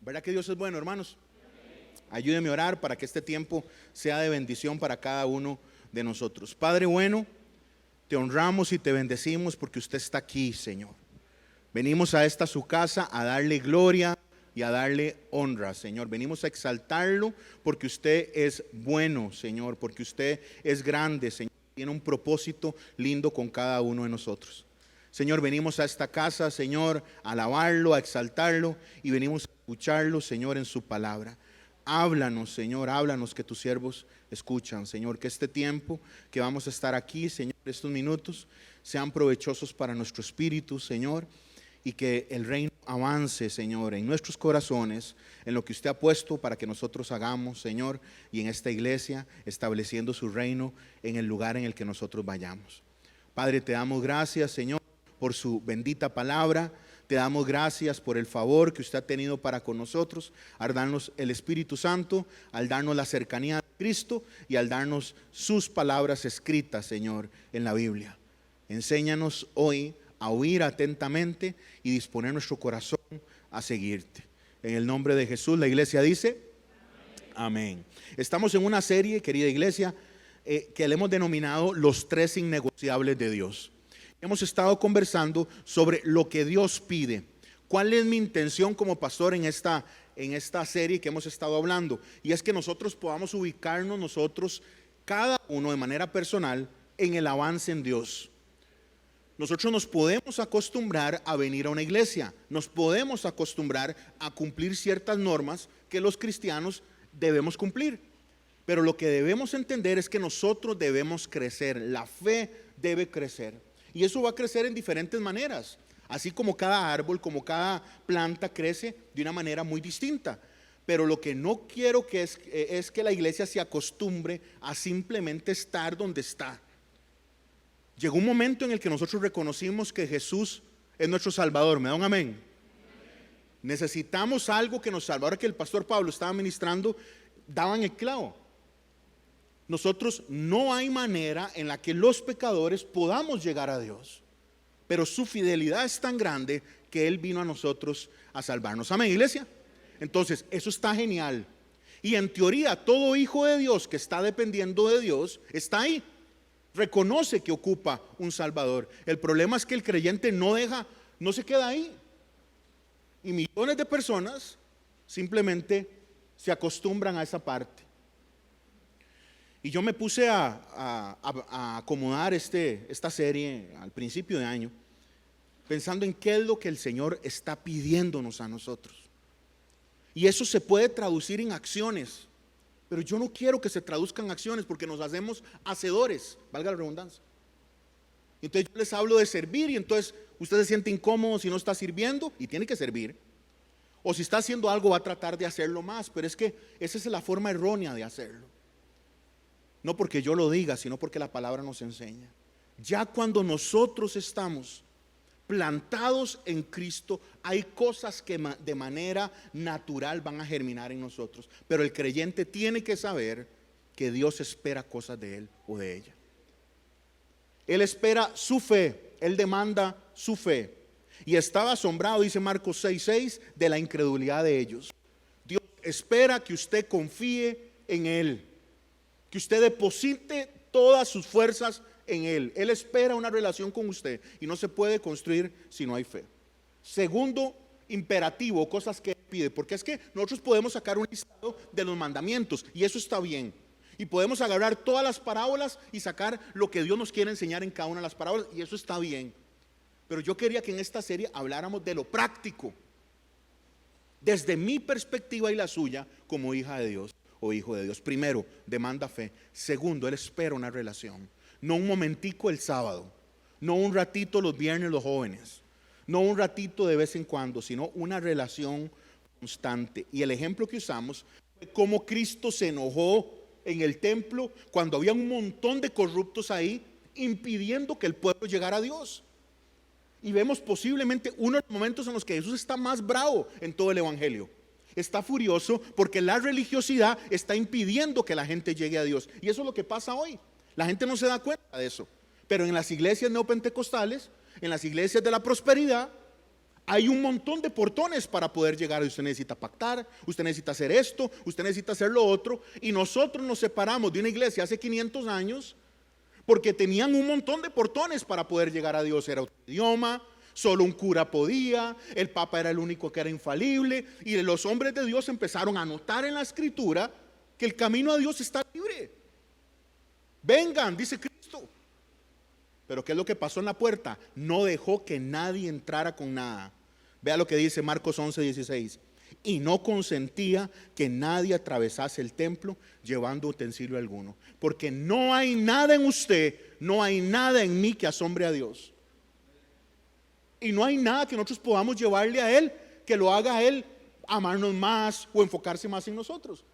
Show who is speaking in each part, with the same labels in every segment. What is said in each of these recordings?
Speaker 1: ¿Verdad que Dios es bueno, hermanos? Ayúdeme a orar para que este tiempo sea de bendición para cada uno de nosotros. Padre bueno, te honramos y te bendecimos porque usted está aquí, Señor. Venimos a esta su casa a darle gloria y a darle honra, Señor. Venimos a exaltarlo porque usted es bueno, Señor, porque usted es grande, Señor. Tiene un propósito lindo con cada uno de nosotros. Señor, venimos a esta casa, Señor, a alabarlo, a exaltarlo y venimos a escucharlo, Señor, en su palabra. Háblanos, Señor, háblanos que tus siervos escuchan, Señor, que este tiempo que vamos a estar aquí, Señor, estos minutos sean provechosos para nuestro espíritu, Señor, y que el reino avance, Señor, en nuestros corazones, en lo que usted ha puesto para que nosotros hagamos, Señor, y en esta iglesia, estableciendo su reino en el lugar en el que nosotros vayamos. Padre, te damos gracias, Señor, por su bendita palabra. Te damos gracias por el favor que usted ha tenido para con nosotros, al darnos el Espíritu Santo, al darnos la cercanía de Cristo y al darnos sus palabras escritas, Señor, en la Biblia. Enséñanos hoy a oír atentamente y disponer nuestro corazón a seguirte. En el nombre de Jesús, la iglesia dice amén. Estamos en una serie, querida iglesia, que le hemos denominado Los tres innegociables de Dios. Hemos estado conversando sobre lo que Dios pide. ¿Cuál es mi intención como pastor en esta serie que hemos estado hablando? Y es que nosotros podamos ubicarnos nosotros, cada uno de manera personal, en el avance en Dios. Nosotros nos podemos acostumbrar a venir a una iglesia, nos podemos acostumbrar a cumplir ciertas normas que los cristianos debemos cumplir. Pero lo que debemos entender es que nosotros debemos crecer, la fe debe crecer. Y eso va a crecer en diferentes maneras, así como cada árbol, como cada planta crece de una manera muy distinta. Pero lo que no quiero que es que la iglesia se acostumbre a simplemente estar donde está. Llegó un momento en el que nosotros reconocimos que Jesús es nuestro Salvador. ¿Me da un amén? Necesitamos algo que nos salve. Ahora que el pastor Pablo estaba ministrando, daban el clavo. Nosotros no hay manera en la que los pecadores podamos llegar a Dios, pero su fidelidad es tan grande que Él vino a nosotros a salvarnos. Amén, iglesia. Entonces, eso está genial. Y en teoría, todo hijo de Dios que está dependiendo de Dios está ahí. Reconoce que ocupa un Salvador. El problema es que el creyente no se queda ahí. Y millones de personas simplemente se acostumbran a esa parte. Y yo me puse a acomodar esta serie al principio de año, pensando en qué es lo que el Señor está pidiéndonos a nosotros. Y eso se puede traducir en acciones, pero yo no quiero que se traduzcan en acciones porque nos hacemos hacedores, valga la redundancia. Entonces yo les hablo de servir y entonces usted se siente incómodo si no está sirviendo y tiene que servir. O si está haciendo algo va a tratar de hacerlo más, pero es que esa es la forma errónea de hacerlo. No porque yo lo diga, sino porque la palabra nos enseña. Ya cuando nosotros estamos plantados en Cristo, hay cosas que de manera natural van a germinar en nosotros. Pero el creyente tiene que saber que Dios espera cosas de él o de ella. Él espera su fe, Él demanda su fe. Y estaba asombrado, dice Marcos 6:6, de la incredulidad de ellos. Dios espera que usted confíe en Él, que usted deposite todas sus fuerzas en Él. Él espera una relación con usted y no se puede construir si no hay fe. Segundo imperativo, cosas que pide, porque es que nosotros podemos sacar un listado de los mandamientos y eso está bien. Y podemos agarrar todas las parábolas y sacar lo que Dios nos quiere enseñar en cada una de las parábolas y eso está bien. Pero yo quería que en esta serie habláramos de lo práctico, desde mi perspectiva y la suya como hija de Dios o hijo de Dios. Primero, demanda fe. Segundo, Él espera una relación. No un momentico el sábado, no un ratito los viernes los jóvenes, no un ratito de vez en cuando, sino una relación constante. Y el ejemplo que usamos fue cómo Cristo se enojó en el templo cuando había un montón de corruptos ahí impidiendo que el pueblo llegara a Dios. Y vemos posiblemente uno de los momentos en los que Jesús está más bravo en todo el evangelio. Está furioso porque la religiosidad está impidiendo que la gente llegue a Dios. Y eso es lo que pasa hoy. La gente no se da cuenta de eso. Pero en las iglesias neopentecostales, en las iglesias de la prosperidad, Hay un montón de portones para poder llegar. Usted necesita pactar, usted necesita hacer esto, usted necesita hacer lo otro. Y nosotros nos separamos de una iglesia hace 500 años porque tenían un montón de portones para poder llegar a Dios. Era otro idioma, solo un cura podía, el papa era el único que era infalible. Y los hombres de Dios empezaron a notar en la escritura que el camino a Dios está libre. Vengan, dice Cristo. Pero ¿qué es lo que pasó en la puerta? No dejó que nadie entrara con nada. Vea lo que dice Marcos 11:16. Y no consentía que nadie atravesase el templo llevando utensilio alguno. Porque no hay nada en usted, no hay nada en mí que asombre a Dios. Y no hay nada que nosotros podamos llevarle a Él, que lo haga a Él amarnos más o enfocarse más en nosotros.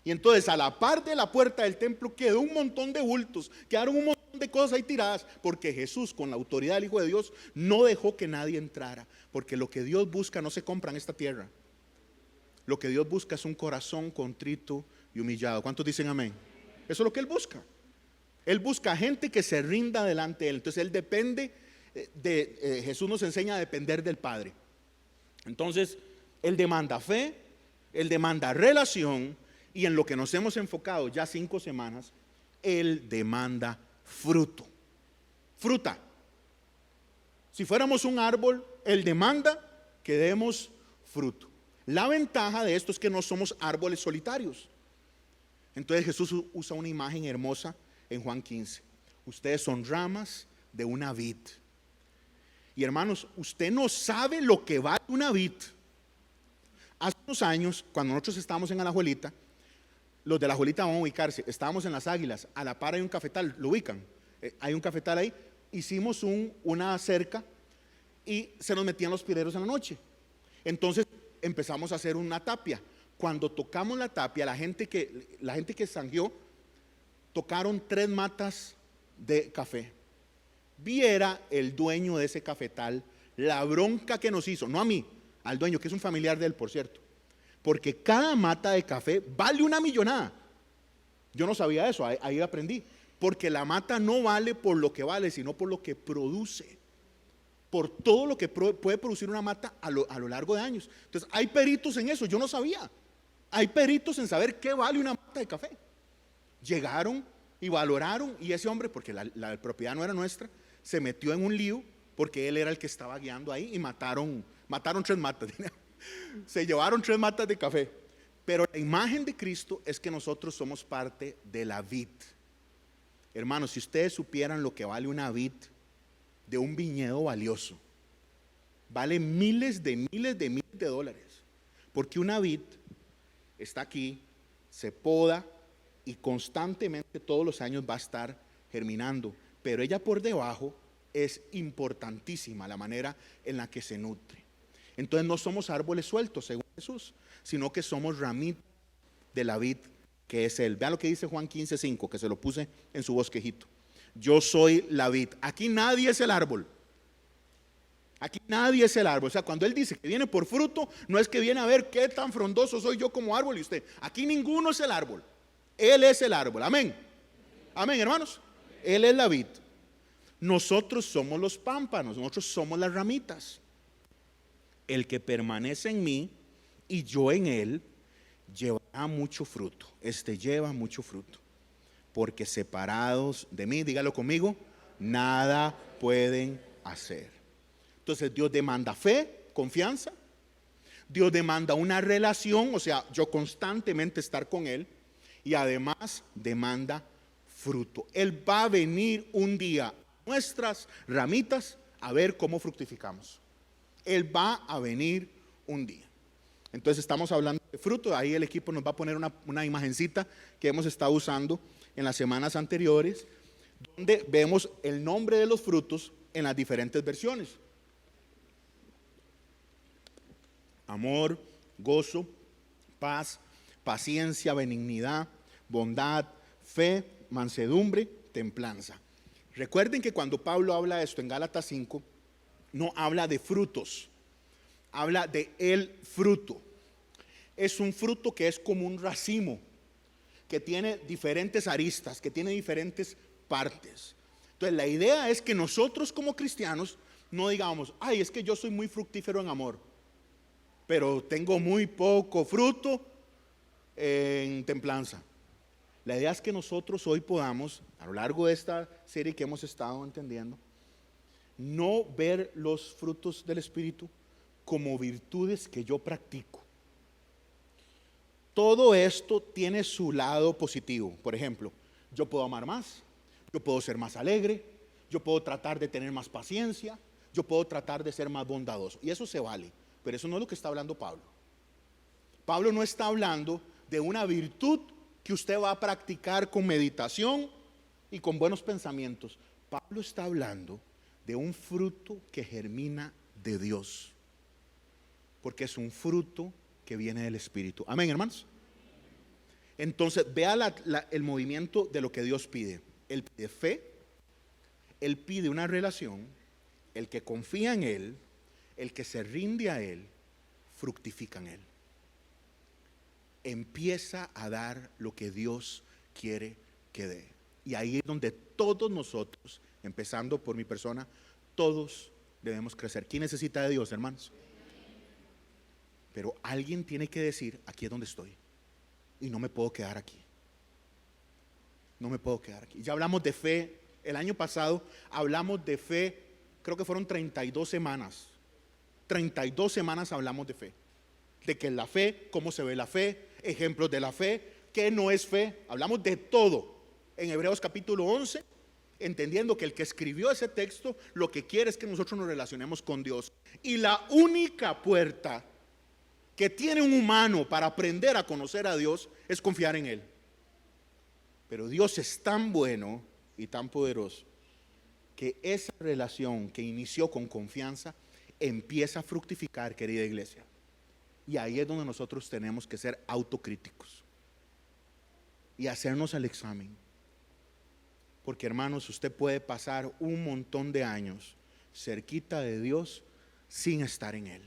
Speaker 1: Y entonces a la par de la puerta del templo quedó un montón de bultos, quedaron un montón de cosas ahí tiradas, porque Jesús, con la autoridad del Hijo de Dios, no dejó que nadie entrara, porque lo que Dios busca no se compra en esta tierra. Lo que Dios busca es un corazón contrito y humillado. ¿Cuántos dicen amén? Eso es lo que Él busca. Él busca gente que se rinda delante de Él. Entonces Él depende Jesús nos enseña a depender del Padre. Entonces Él demanda fe, Él demanda relación, y en lo que nos hemos enfocado ya 5 semanas, Él demanda fruto. Fruta. Si fuéramos un árbol, Él demanda que demos fruto. La ventaja de esto es que no somos árboles solitarios. Entonces Jesús usa una imagen hermosa en Juan 15. Ustedes son ramas de una vid. Y hermanos, usted no sabe lo que vale una vid. Hace unos años, cuando nosotros estábamos en Alajuelita, los de Alajuelita van a ubicarse, estábamos en Las Águilas, a la par hay un cafetal, lo ubican, hay un cafetal ahí. Hicimos una cerca y se nos metían los pireros en la noche. Entonces empezamos a hacer una tapia. Cuando tocamos la tapia, la gente que zanjeó, tocaron 3 matas de café. Viera el dueño de ese cafetal la bronca que nos hizo, no a mí, al dueño, que es un familiar de él, por cierto, porque cada mata de café vale una millonada. Yo no sabía eso, ahí aprendí, porque la mata no vale por lo que vale, sino por lo que produce, por todo lo que puede producir una mata a lo largo de años. Entonces hay peritos en eso, yo no sabía. Hay peritos en saber qué vale una mata de café. Llegaron y valoraron, y ese hombre, porque la propiedad no era nuestra, se metió en un lío porque él era el que estaba guiando ahí, y mataron 3 matas. Se llevaron 3 matas de café. Pero la imagen de Cristo es que nosotros somos parte de la vid. Hermanos, si ustedes supieran lo que vale una vid de un viñedo valioso, vale miles de dólares, porque una vid está aquí, se poda y constantemente todos los años va a estar germinando, pero ella por debajo es importantísima la manera en la que se nutre. Entonces no somos árboles sueltos según Jesús, sino que somos ramitas de la vid que es Él. Vean lo que dice Juan 15:5, que se lo puse en su bosquejito. Yo soy la vid. Aquí nadie es el árbol. Aquí nadie es el árbol. O sea, cuando Él dice que viene por fruto, no es que viene a ver qué tan frondoso soy yo como árbol y usted. Aquí ninguno es el árbol. Él es el árbol. Amén. Amén, hermanos. Él es la vid. Nosotros somos los pámpanos, nosotros somos las ramitas. El que permanece en mí y yo en él, llevará mucho fruto. Lleva mucho fruto. Porque separados de mí, dígalo conmigo, nada pueden hacer. Entonces Dios demanda fe, confianza. Dios demanda una relación, o sea, yo constantemente estar con Él. Y además demanda fruto. Él va a venir un día a nuestras ramitas a ver cómo fructificamos. Él va a venir un día. Entonces estamos hablando de fruto. Ahí el equipo nos va a poner una imagencita que hemos estado usando en las semanas anteriores, donde vemos el nombre de los frutos en las diferentes versiones. Amor, gozo, paz, paciencia, benignidad, bondad, fe, mansedumbre, templanza. Recuerden que cuando Pablo habla esto en Gálatas 5, no habla de frutos, habla de el fruto. Es un fruto que es como un racimo, que tiene diferentes aristas, que tiene diferentes partes. Entonces la idea es que nosotros como cristianos no digamos, ay, es que yo soy muy fructífero en amor, pero tengo muy poco fruto en templanza. La idea es que nosotros hoy podamos, a lo largo de esta serie que hemos estado entendiendo, no ver los frutos del Espíritu como virtudes que yo practico. Todo esto tiene su lado positivo. Por ejemplo, yo puedo amar más, yo puedo ser más alegre, yo puedo tratar de tener más paciencia, yo puedo tratar de ser más bondadoso. Y eso se vale, pero eso no es lo que está hablando Pablo. Pablo no está hablando de una virtud que usted va a practicar con meditación y con buenos pensamientos. Pablo está hablando de un fruto que germina de Dios, porque es un fruto que viene del Espíritu. Amén, hermanos. Entonces vea el movimiento de lo que Dios pide. Él pide fe, Él pide una relación. El que confía en Él, el que se rinde a Él, fructifica en Él. Empieza a dar lo que Dios quiere que dé. Y ahí es donde todos nosotros, empezando por mi persona, todos debemos crecer. ¿Quién necesita de Dios, hermanos? Pero alguien tiene que decir, aquí es donde estoy y no me puedo quedar aquí. No me puedo quedar aquí. Ya hablamos de fe. El año pasado hablamos de fe, creo que fueron 32 semanas. 32 semanas hablamos de fe. De qué es la fe, cómo se ve la fe, ejemplos de la fe, qué no es fe. Hablamos de todo en Hebreos capítulo 11, entendiendo que el que escribió ese texto lo que quiere es que nosotros nos relacionemos con Dios. Y la única puerta que tiene un humano para aprender a conocer a Dios es confiar en Él. Pero Dios es tan bueno y tan poderoso que esa relación que inició con confianza empieza a fructificar, querida iglesia. Y ahí es donde nosotros tenemos que ser autocríticos y hacernos el examen. Porque, hermanos, usted puede pasar un montón de años cerquita de Dios sin estar en Él.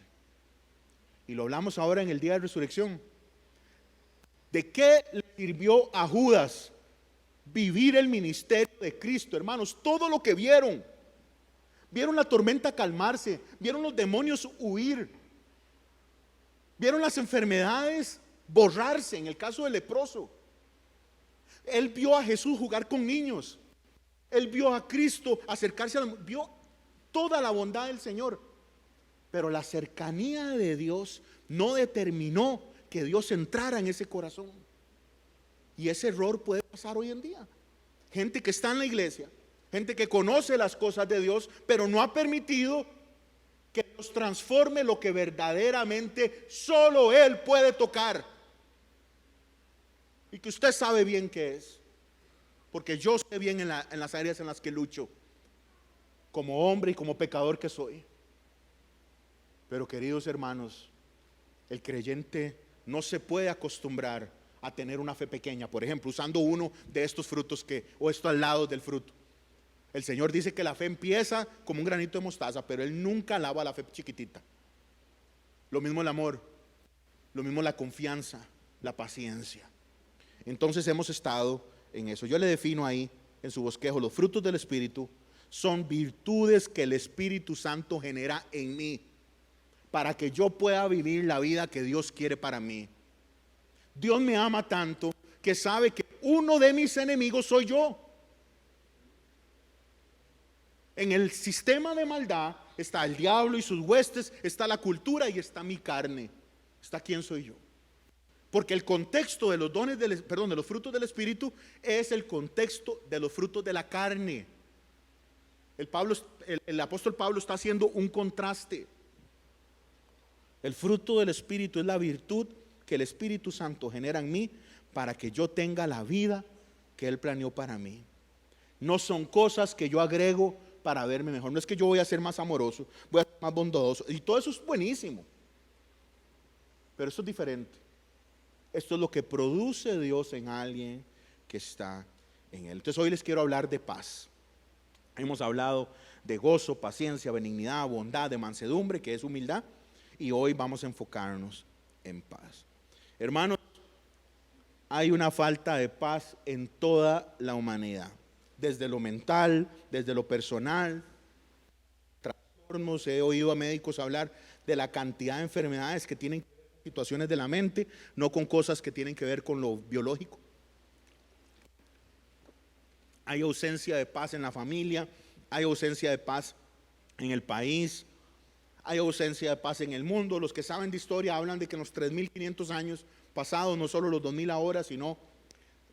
Speaker 1: Y lo hablamos ahora en el día de resurrección. ¿De qué le sirvió a Judas vivir el ministerio de Cristo, hermanos? Todo lo que vieron. Vieron la tormenta calmarse, vieron los demonios huir, vieron las enfermedades borrarse, en el caso del leproso. Él vio a Jesús jugar con niños. Él vio a Cristo acercarse, vio toda la bondad del Señor. Pero la cercanía de Dios no determinó que Dios entrara en ese corazón. Y ese error puede pasar hoy en día. Gente que está en la iglesia, gente que conoce las cosas de Dios, pero no ha permitido que Dios transforme lo que verdaderamente solo Él puede tocar. Y que usted sabe bien qué es. Porque yo sé bien en las áreas en las que lucho, como hombre y como pecador que soy. Pero, queridos hermanos, el creyente no se puede acostumbrar a tener una fe pequeña. Por ejemplo, usando uno de estos frutos o estos lados del fruto. El Señor dice que la fe empieza como un granito de mostaza, pero Él nunca alaba la fe chiquitita. Lo mismo el amor, lo mismo la confianza, la paciencia. Entonces hemos estado en eso. Yo le defino ahí en su bosquejo: los frutos del Espíritu son virtudes que el Espíritu Santo genera en mí, para que yo pueda vivir la vida que Dios quiere para mí. Dios me ama tanto que sabe que uno de mis enemigos soy yo. En el sistema de maldad está el diablo y sus huestes, está la cultura y está mi carne. Está quién soy yo. Porque el contexto de los de los frutos del Espíritu es el contexto de los frutos de la carne. El apóstol Pablo está haciendo un contraste. El fruto del Espíritu es la virtud que el Espíritu Santo genera en mí para que yo tenga la vida que Él planeó para mí. No son cosas que yo agrego para verme mejor. No es que yo voy a ser más amoroso, voy a ser más bondadoso. Y todo eso es buenísimo. Pero esto es diferente. Esto es lo que produce Dios en alguien que está en Él. Entonces hoy les quiero hablar de paz. Hemos hablado de gozo, paciencia, benignidad, bondad, de mansedumbre, que es humildad. Y hoy vamos a enfocarnos en paz. Hermanos, hay una falta de paz en toda la humanidad. Desde lo mental, desde lo personal, trastornos, he oído a médicos hablar de la cantidad de enfermedades que tienen que ver con situaciones de la mente, no con cosas que tienen que ver con lo biológico. Hay ausencia de paz en la familia, hay ausencia de paz en el país, hay ausencia de paz en el mundo. Los que saben de historia hablan de que en los 3.500 años pasados, no solo los 2.000 ahora, sino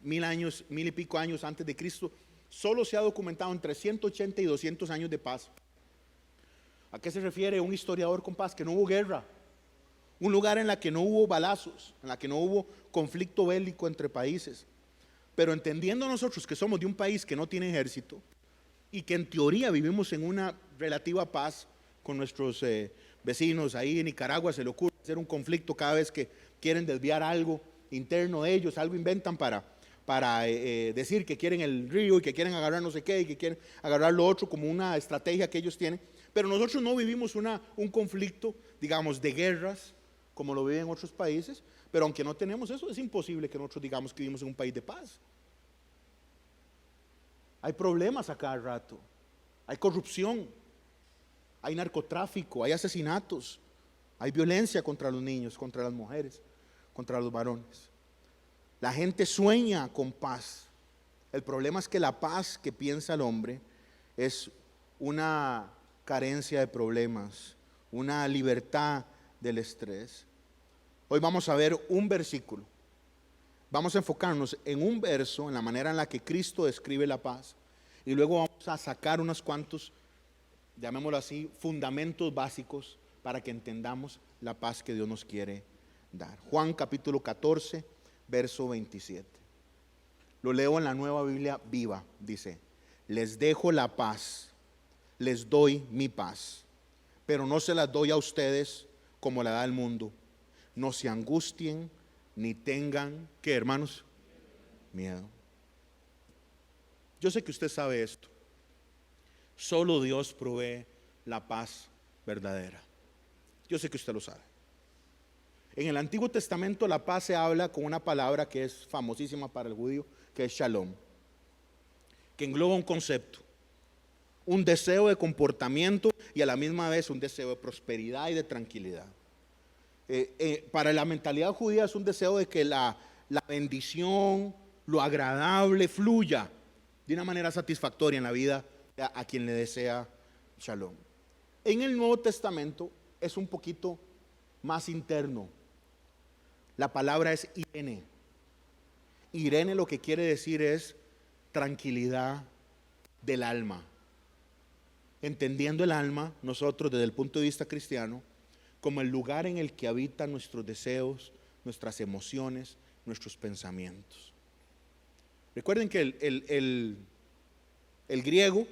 Speaker 1: 1.000 años, 1.000 y pico años antes de Cristo, solo se ha documentado entre 180 y 200 años de paz. ¿A qué se refiere un historiador con paz? Que no hubo guerra, un lugar en la que no hubo balazos, en la que no hubo conflicto bélico entre países. Pero entendiendo nosotros que somos de un país que no tiene ejército y que en teoría vivimos en una relativa paz con nuestros vecinos, ahí en Nicaragua se le ocurre hacer un conflicto cada vez que quieren desviar algo interno de ellos, algo inventan para decir que quieren el río y que quieren agarrar no sé qué y que quieren agarrar lo otro como una estrategia que ellos tienen. Pero nosotros no vivimos un conflicto, digamos, de guerras como lo viven en otros países, pero aunque no tenemos eso, es imposible que nosotros digamos que vivimos en un país de paz. Hay problemas a cada rato, hay corrupción, hay narcotráfico, hay asesinatos, hay violencia contra los niños, contra las mujeres, contra los varones. La gente sueña con paz. El problema es que la paz que piensa el hombre es una carencia de problemas, una libertad del estrés. Hoy vamos a ver un versículo. Vamos a enfocarnos en un verso, en la manera en la que Cristo describe la paz. Y luego vamos a sacar unos cuantos, llamémoslo así, fundamentos básicos para que entendamos la paz que Dios nos quiere dar. Juan capítulo 14, verso 27. Lo leo en la Nueva Biblia Viva. Dice: les dejo la paz, les doy mi paz, pero no se las doy a ustedes como la da el mundo. No se angustien ni tengan, ¿qué, hermanos? Miedo. Yo sé que usted sabe esto. Solo Dios provee la paz verdadera. Yo sé que usted lo sabe. En el Antiguo Testamento la paz se habla con una palabra que es famosísima para el judío, que es shalom, que engloba un concepto, un deseo de comportamiento y a la misma vez un deseo de prosperidad y de tranquilidad. Para la mentalidad judía es un deseo de que la bendición, lo agradable fluya de una manera satisfactoria en la vida a quien le desea shalom. En el Nuevo Testamento es un poquito más interno. La palabra es Irene. Irene lo que quiere decir es tranquilidad del alma. Entendiendo el alma, nosotros desde el punto de vista cristiano, como el lugar en el que habitan nuestros deseos, nuestras emociones, nuestros pensamientos. Recuerden que el griego,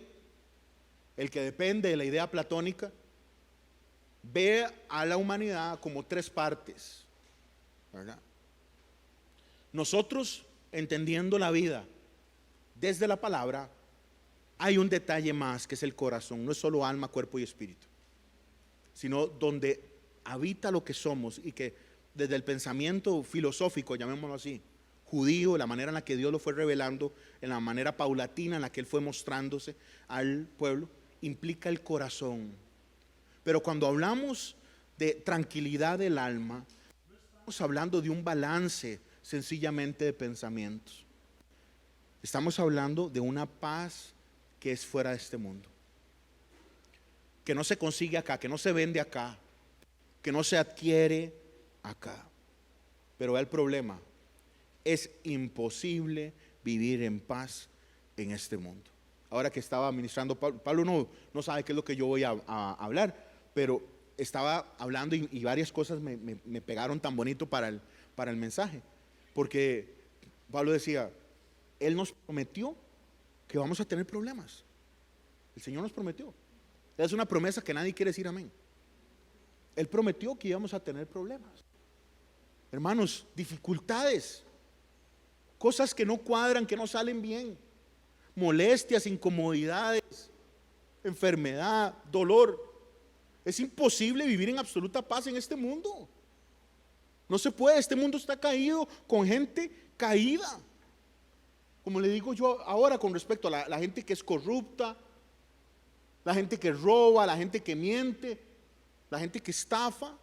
Speaker 1: el que depende de la idea platónica, ve a la humanidad como tres partes, ¿verdad? Nosotros, entendiendo la vida desde la palabra, hay un detalle más que es el corazón. No es solo alma, cuerpo y espíritu, sino donde habita lo que somos, y que desde el pensamiento filosófico, llamémoslo así, judío, la manera en la que Dios lo fue revelando, en la manera paulatina en la que Él fue mostrándose al pueblo, implica el corazón. Pero cuando hablamos de tranquilidad del alma, no estamos hablando de un balance sencillamente de pensamientos. Estamos hablando de una paz que es fuera de este mundo, que no se consigue acá, que no se vende acá, que no se adquiere acá. Pero el problema es imposible vivir en paz en este mundo. Ahora que estaba ministrando Pablo no sabe qué es lo que yo voy a hablar, pero estaba hablando y varias cosas me pegaron tan bonito para el mensaje, porque Pablo decía, Él nos prometió que vamos a tener problemas. El Señor nos prometió. Es una promesa que nadie quiere decir amén. Él prometió que íbamos a tener problemas. Hermanos, dificultades, cosas que no cuadran, que no salen bien, molestias, incomodidades, enfermedad, dolor. Es imposible vivir en absoluta paz en este mundo. No se puede, este mundo está caído con gente caída. Como le digo yo ahora con respecto a la gente que es corrupta, la gente que roba, la gente que miente, la gente que estafa.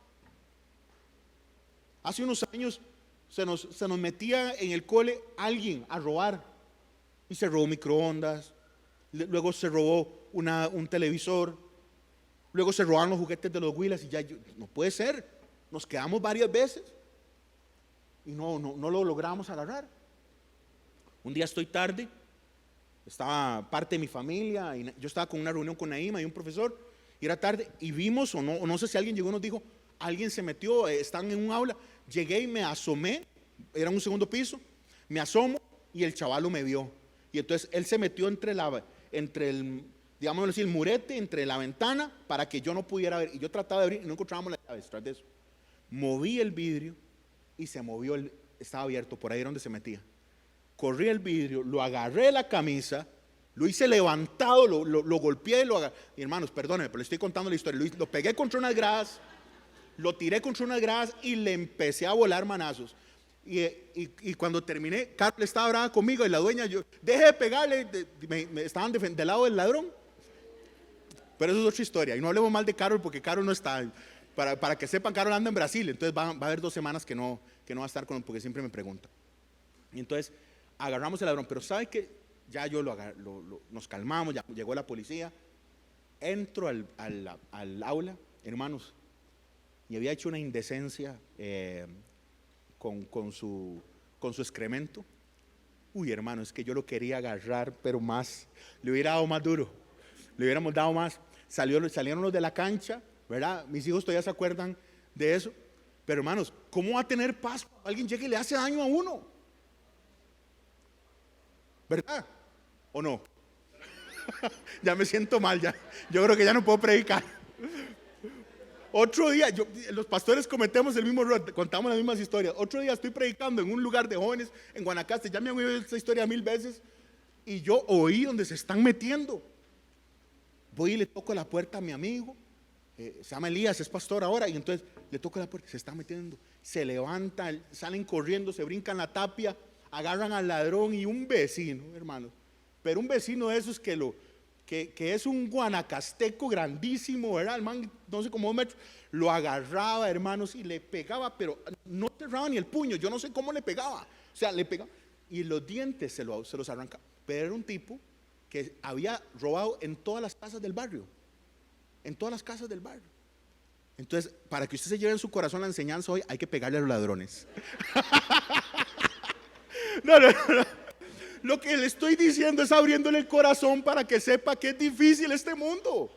Speaker 1: Hace unos años se nos metía en el cole alguien a robar y se robó microondas, luego se robó un televisor, luego se robaron los juguetes de los Willas y no puede ser, nos quedamos varias veces y no lo logramos agarrar. Un día estoy tarde, estaba parte de mi familia y yo estaba con una reunión con Naima y un profesor y era tarde y vimos o no sé si alguien llegó y nos dijo, alguien se metió, están en un aula. Llegué y me asomé, era un segundo piso, me asomo y el chavalo me vio. Y entonces él se metió entre el, digámoslo así, el murete, entre la ventana, para que yo no pudiera ver. Y yo trataba de abrir y no encontrábamos las llaves tras de eso. Moví el vidrio y se movió, estaba abierto, por ahí era donde se metía. Corrí el vidrio, lo agarré de la camisa, lo hice levantado, lo golpeé, y hermanos, perdónenme, pero le estoy contando la historia. Lo pegué contra unas gradas, lo tiré contra unas gradas y le empecé a volar manazos. Y cuando terminé, Carol estaba brava conmigo y la dueña, deje de pegarle, me estaban del lado del ladrón. Pero eso es otra historia. Y no hablemos mal de Carol porque Carol no está. Para que sepan, Carol anda en Brasil, entonces va a haber 2 semanas que no va a estar con él porque siempre me pregunta. Y entonces agarramos el ladrón, pero ¿sabe qué? Ya nos calmamos, ya llegó la policía. Entro al aula, hermanos, y había hecho una indecencia con su excremento. Uy, hermano, es que yo lo quería agarrar, pero más, le hubiera dado más duro, le hubiéramos dado más. Salieron los de la cancha, ¿verdad? Mis hijos todavía se acuerdan de eso. Pero hermanos, ¿cómo va a tener paz cuando alguien llega y le hace daño a uno? ¿Verdad? ¿O no? Ya me siento mal, ya. Yo creo que ya no puedo predicar. Otro día, los pastores cometemos el mismo error, contamos las mismas historias. Otro día estoy predicando en un lugar de jóvenes en Guanacaste, ya me han oído esta historia 1000 veces, y yo oí donde se están metiendo. Voy y le toco la puerta a mi amigo, se llama Elías, es pastor ahora, y entonces le toco la puerta, se están metiendo, se levantan, salen corriendo, se brincan la tapia, agarran al ladrón y un vecino, hermanos, pero un vecino de esos que es un guanacasteco grandísimo, ¿verdad? El man, no sé, como 2 metros, lo agarraba, hermanos, y le pegaba, pero no cerraba ni el puño, yo no sé cómo le pegaba, o sea, le pegaba, y los dientes se los arrancaba, pero era un tipo que había robado en todas las casas del barrio, en todas las casas del barrio. Entonces, para que usted se lleve en su corazón la enseñanza hoy, hay que pegarle a los ladrones. No. Lo que le estoy diciendo es abriéndole el corazón para que sepa que es difícil este mundo.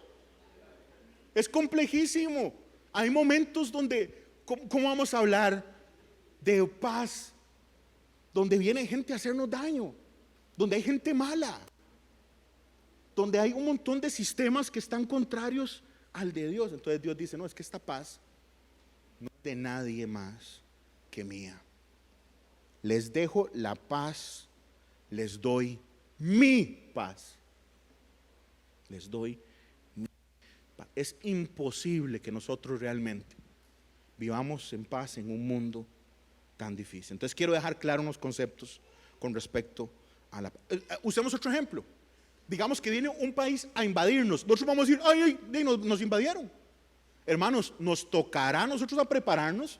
Speaker 1: Es complejísimo. Hay momentos donde, ¿cómo vamos a hablar de paz? Donde viene gente a hacernos daño, donde hay gente mala, donde hay un montón de sistemas que están contrarios al de Dios. Entonces Dios dice, no, es que esta paz no es de nadie más que mía. Les dejo la paz, les doy mi paz. Les doy mi paz. Es imposible que nosotros realmente vivamos en paz en un mundo tan difícil. Entonces quiero dejar claro unos conceptos con respecto a la paz. Usemos otro ejemplo. Digamos que viene un país a invadirnos. Nosotros vamos a decir, ay, nos invadieron. Hermanos, nos tocará a nosotros a prepararnos,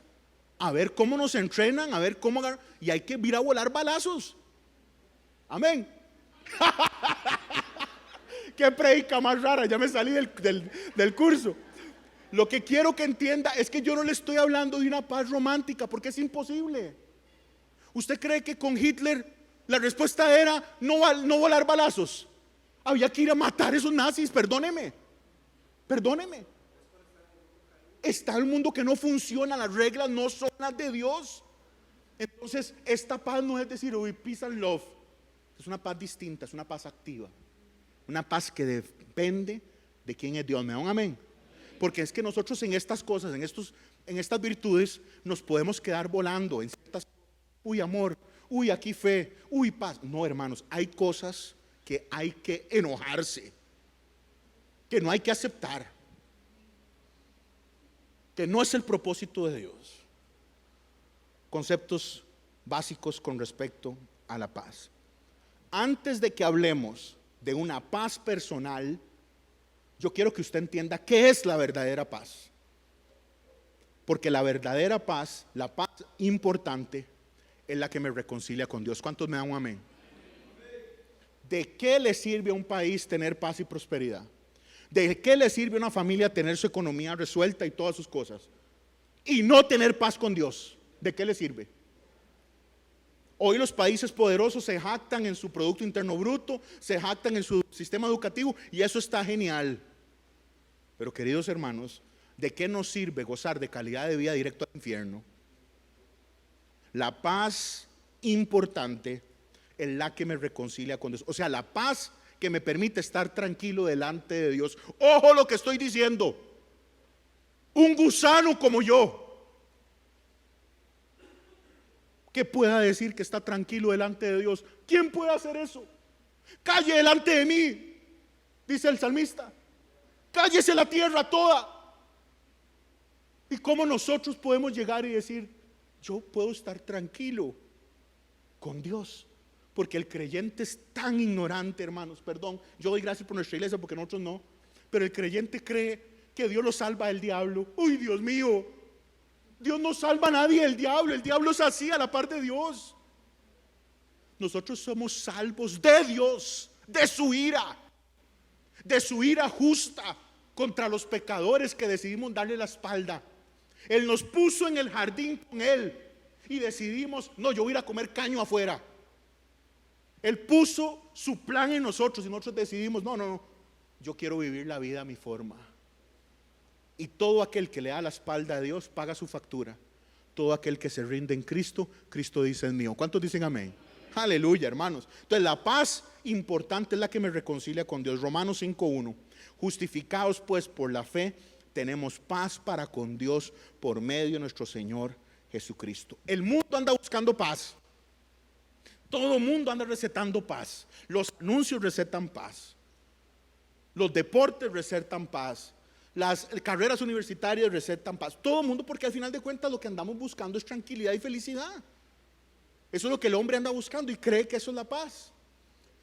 Speaker 1: a ver cómo nos entrenan, a ver cómo y hay que ir a volar balazos. Amén. Qué predica más rara, ya me salí del curso. Lo que quiero que entienda es que yo no le estoy hablando de una paz romántica, porque es imposible. ¿Usted cree que con Hitler la respuesta era no volar balazos? Había que ir a matar a esos nazis, perdóneme. Está el mundo que no funciona, las reglas no son las de Dios. Entonces esta paz no es decir, peace and love. Es una paz distinta, es una paz activa. Una paz que depende de quién es Dios. ¿Me dan un amén? Porque es que nosotros en estas cosas, en estas virtudes, nos podemos quedar volando en ciertas cosas. Uy, amor, uy, aquí fe, uy, paz. No, hermanos, hay cosas que hay que enojarse, que no hay que aceptar, que no es el propósito de Dios. Conceptos básicos con respecto a la paz. Antes de que hablemos de una paz personal, yo quiero que usted entienda qué es la verdadera paz. Porque la verdadera paz, la paz importante, es la que me reconcilia con Dios. ¿Cuántos me dan un amén? ¿De qué le sirve a un país tener paz y prosperidad? ¿De qué le sirve a una familia tener su economía resuelta y todas sus cosas? Y no tener paz con Dios. ¿De qué le sirve? Hoy los países poderosos se jactan en su Producto Interno Bruto, se jactan en su sistema educativo y eso está genial. Pero queridos hermanos, ¿de qué nos sirve gozar de calidad de vida directo al infierno? La paz importante es la que me reconcilia con Dios. O sea, la paz que me permite estar tranquilo delante de Dios. Ojo lo que estoy diciendo. Un gusano como yo, que pueda decir que está tranquilo delante de Dios. ¿Quién puede hacer eso? Calle delante de mí, dice el salmista. Cállese la tierra toda. ¿Y cómo nosotros podemos llegar y decir, yo puedo estar tranquilo con Dios? Porque el creyente es tan ignorante, hermanos. Perdón, yo doy gracias por nuestra iglesia porque nosotros no. Pero el creyente cree que Dios lo salva del diablo. Uy, Dios mío, Dios no salva a nadie del diablo. El diablo es así a la par de Dios. Nosotros somos salvos de Dios, de su ira justa contra los pecadores que decidimos darle la espalda. Él nos puso en el jardín con Él y decidimos, no, yo voy a ir a comer caño afuera. Él puso su plan en nosotros y nosotros decidimos, no, yo quiero vivir la vida a mi forma. Y todo aquel que le da la espalda a Dios paga su factura. Todo aquel que se rinde en Cristo, Cristo dice es mío. ¿Cuántos dicen amén? Aleluya, hermanos. Entonces la paz importante es la que me reconcilia con Dios. Romanos 5:1. Justificados pues por la fe, tenemos paz para con Dios por medio de nuestro Señor Jesucristo. El mundo anda buscando paz. Todo el mundo anda recetando paz. Los anuncios recetan paz. Los deportes recetan paz. Las carreras universitarias recetan paz. Todo el mundo, porque al final de cuentas lo que andamos buscando es tranquilidad y felicidad. Eso es lo que el hombre anda buscando y cree que eso es la paz.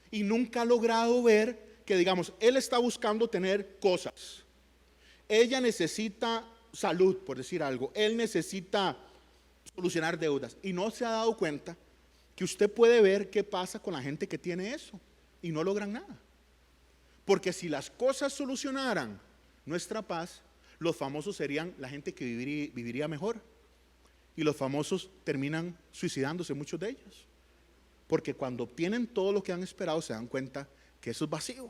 Speaker 1: Y nunca ha logrado ver que, digamos, él está buscando tener cosas. Ella necesita salud, por decir algo. Él necesita solucionar deudas. Y no se ha dado cuenta que usted puede ver qué pasa con la gente que tiene eso y no logran nada. Porque si las cosas solucionaran nuestra paz, los famosos serían la gente que viviría mejor. Y los famosos terminan suicidándose, muchos de ellos. Porque cuando obtienen todo lo que han esperado, se dan cuenta que eso es vacío.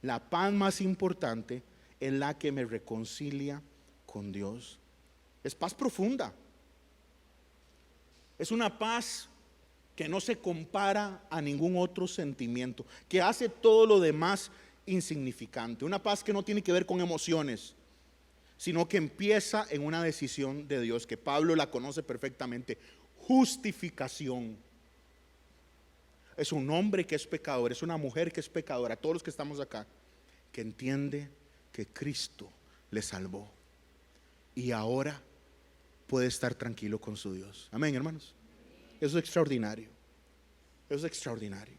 Speaker 1: La paz más importante es la que me reconcilia con Dios. Es paz profunda. Es una paz que no se compara a ningún otro sentimiento, que hace todo lo demás insignificante. Una paz que no tiene que ver con emociones, sino que empieza en una decisión de Dios, que Pablo la conoce perfectamente: justificación. Es un hombre que es pecador, es una mujer que es pecadora, todos los que estamos acá, que entiende que Cristo le salvó y ahora puede estar tranquilo con su Dios. Amén, hermanos. Eso es extraordinario. Eso es extraordinario.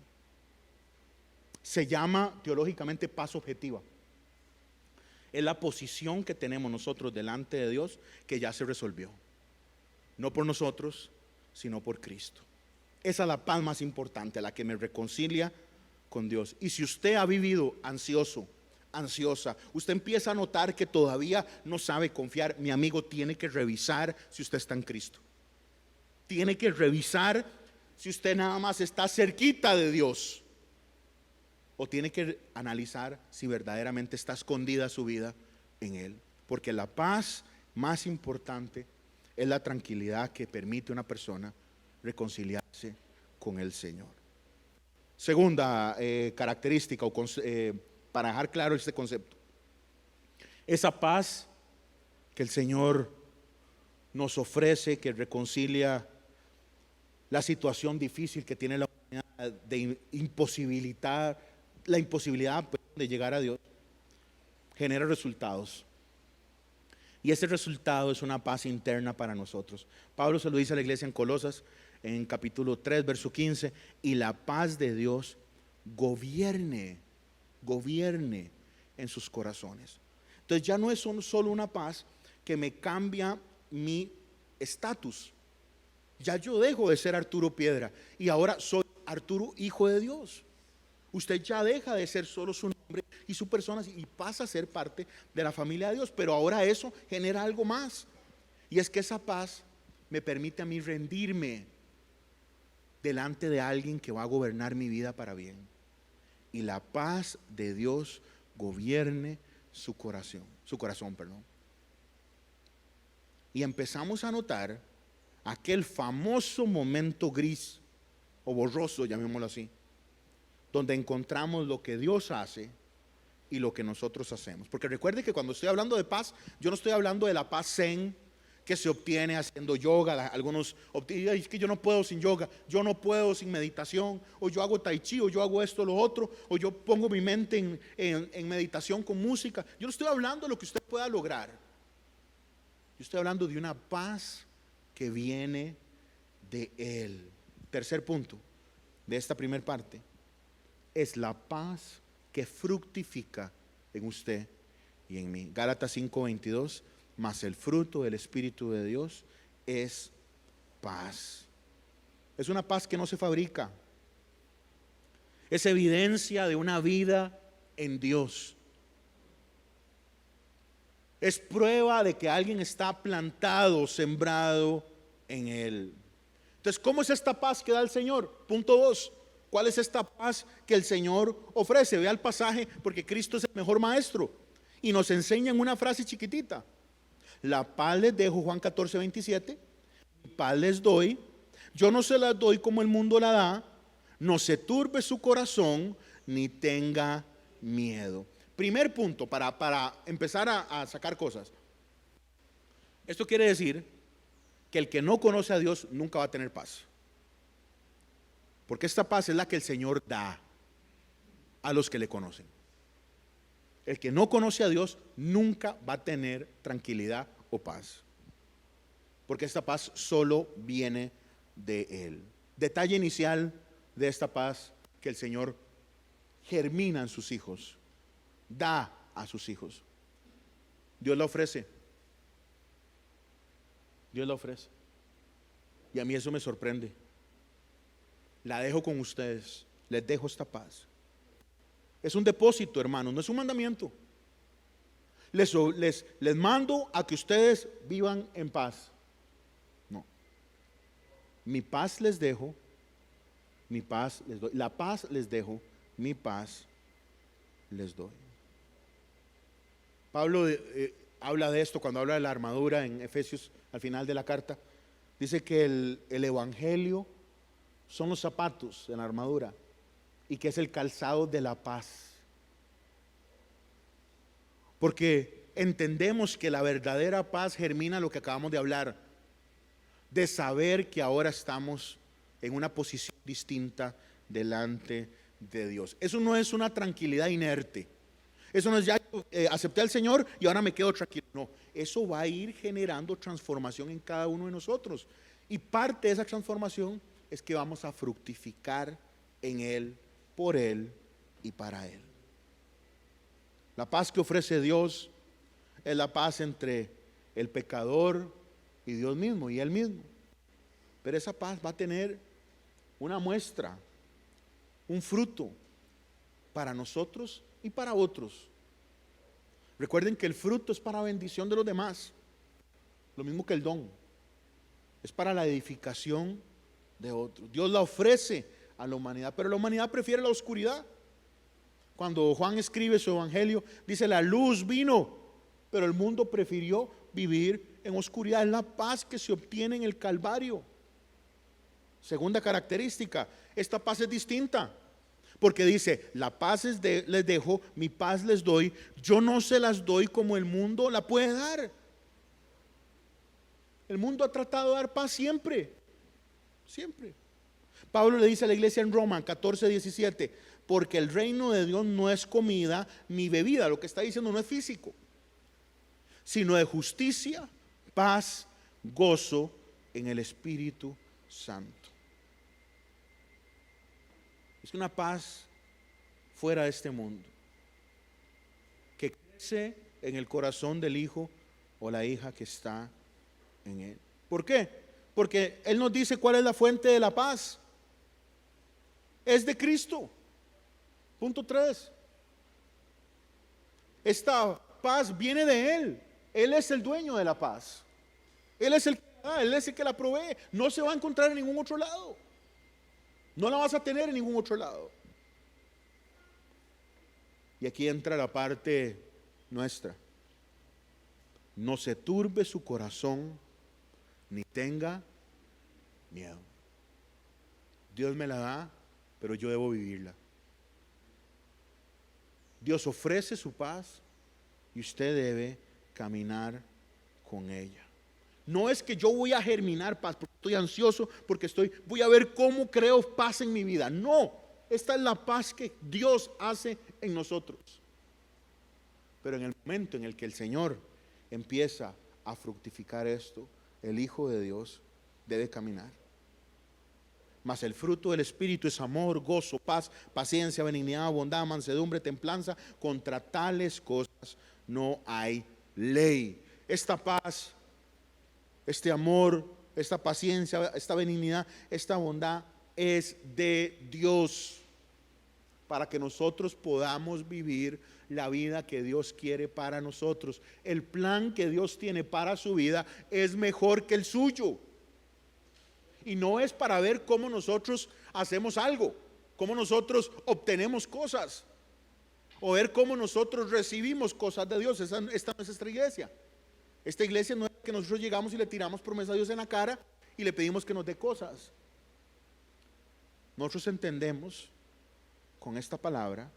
Speaker 1: Se llama teológicamente paz objetiva. Es la posición que tenemos nosotros delante de Dios, que ya se resolvió. No por nosotros, sino por Cristo. Esa es la paz más importante, la que me reconcilia con Dios. Y si usted ha vivido ansioso, ansiosa, usted empieza a notar que todavía no sabe confiar, mi amigo, tiene que revisar si usted está en Cristo. Tiene que revisar si usted nada más está cerquita de Dios, o tiene que analizar si verdaderamente está escondida su vida en Él. Porque la paz más importante es la tranquilidad que permite a una persona reconciliarse con el Señor. Segunda característica, para dejar claro este concepto: esa paz que el Señor nos ofrece, que reconcilia la situación difícil que tiene la humanidad de la imposibilidad de llegar a Dios, genera resultados. Y ese resultado es una paz interna para nosotros. Pablo se lo dice a la iglesia en Colosas, en capítulo 3, verso 15: y la paz de Dios gobierne en sus corazones. Entonces ya no es solo una paz que me cambia mi estatus. Ya yo dejo de ser Arturo Piedra y ahora soy Arturo, hijo de Dios. Usted ya deja de ser solo su nombre y su persona y pasa a ser parte de la familia de Dios. Pero ahora eso genera algo más. Y es que esa paz me permite a mí rendirme delante de alguien que va a gobernar mi vida para bien. Y la paz de Dios gobierne su corazón, perdón. Y empezamos a notar aquel famoso momento gris o borroso, llamémoslo así, donde encontramos lo que Dios hace y lo que nosotros hacemos. Porque recuerde que cuando estoy hablando de paz, yo no estoy hablando de la paz zen que se obtiene haciendo yoga. Algunos obtienen, es que yo no puedo sin yoga, yo no puedo sin meditación, o yo hago tai chi, o yo hago esto, lo otro, o yo pongo mi mente en meditación con música. Yo no estoy hablando de lo que usted pueda lograr. Yo estoy hablando de una paz que viene de Él. Tercer punto de esta primera parte es la paz que fructifica en usted y en mí. Gálatas 5:22, mas el fruto del Espíritu de Dios es paz. Es una paz que no se fabrica. Es evidencia de una vida en Dios. Es prueba de que alguien está plantado, sembrado en Él. Entonces, ¿cómo es esta paz que da el Señor? Punto 2. ¿Cuál es esta paz que el Señor ofrece? Vea el pasaje, porque Cristo es el mejor maestro y nos enseña en una frase chiquitita. La paz les dejo, Juan 14:27. Mi paz les doy. Yo no se las doy como el mundo la da. No se turbe su corazón ni tenga miedo. Primer punto para empezar a sacar cosas. Esto quiere decir que el que no conoce a Dios nunca va a tener paz. Porque esta paz es la que el Señor da a los que le conocen. El que no conoce a Dios nunca va a tener tranquilidad o paz. Porque esta paz solo viene de Él. Detalle inicial de esta paz que el Señor germina en sus hijos, da a sus hijos. Dios la ofrece. Dios la ofrece. Y a mí eso me sorprende. La dejo con ustedes. Les dejo esta paz. Es un depósito, hermanos, no es un mandamiento. Les mando a que ustedes vivan en paz. No. Mi paz les dejo, mi paz les doy. La paz les dejo, mi paz les doy. Pablo habla de esto cuando habla de la armadura en Efesios, al final de la carta. Dice que el evangelio son los zapatos en la armadura y que es el calzado de la paz. Porque entendemos que la verdadera paz germina lo que acabamos de hablar, de saber que ahora estamos en una posición distinta delante de Dios. Eso no es una tranquilidad inerte. Eso no es ya acepté al Señor y ahora me quedo tranquilo. No, eso va a ir generando transformación en cada uno de nosotros. Y parte de esa transformación es que vamos a fructificar en Él, por Él y para Él. La paz que ofrece Dios es la paz entre el pecador y Dios mismo y Él mismo. Pero esa paz va a tener una muestra, un fruto para nosotros y para otros. Recuerden que el fruto es para bendición de los demás, lo mismo que el don. Es para la edificación de otros. Dios la ofrece a la humanidad, pero la humanidad prefiere la oscuridad. Cuando Juan escribe su evangelio, dice: la luz vino, pero el mundo prefirió vivir en oscuridad. Es la paz que se obtiene en el Calvario. Segunda característica, esta paz es distinta, porque dice: la paz les dejo, mi paz les doy. Yo no se las doy como el mundo la puede dar. El mundo ha tratado de dar paz siempre, siempre. Pablo le dice a la iglesia en Roma 14:17: porque el reino de Dios no es comida ni bebida. Lo que está diciendo no es físico, sino de justicia, paz, gozo en el Espíritu Santo. Es una paz fuera de este mundo. crece en el corazón del hijo o la hija que está en él. ¿Por qué? Porque Él nos dice cuál es la fuente de la paz. Es de Cristo. Punto 3. Esta paz viene de Él. Él es el dueño de la paz. Él es el que la da, Él es el que la provee. No se va a encontrar en ningún otro lado. No la vas a tener en ningún otro lado. Y aquí entra la parte nuestra. No se turbe su corazón, ni tenga miedo. Dios me la da, pero yo debo vivirla. Dios ofrece su paz y usted debe caminar con ella. No es que yo voy a germinar paz porque estoy ansioso, porque voy a ver cómo creo paz en mi vida. No, esta es la paz que Dios hace en nosotros. Pero en el momento en el que el Señor empieza a fructificar esto, el Hijo de Dios debe caminar. Mas el fruto del Espíritu es amor, gozo, paz, paciencia, benignidad, bondad, mansedumbre, templanza. Contra tales cosas no hay ley. Esta paz, este amor, esta paciencia, esta benignidad, esta bondad es de Dios, para que nosotros podamos vivir la vida que Dios quiere para nosotros. El plan que Dios tiene para su vida es mejor que el suyo. Y no es para ver cómo nosotros hacemos algo, cómo nosotros obtenemos cosas, o ver cómo nosotros recibimos cosas de Dios. Esta no es nuestra iglesia. Esta iglesia no es que nosotros llegamos y le tiramos promesa a Dios en la cara y le pedimos que nos dé cosas. Nosotros entendemos con esta palabra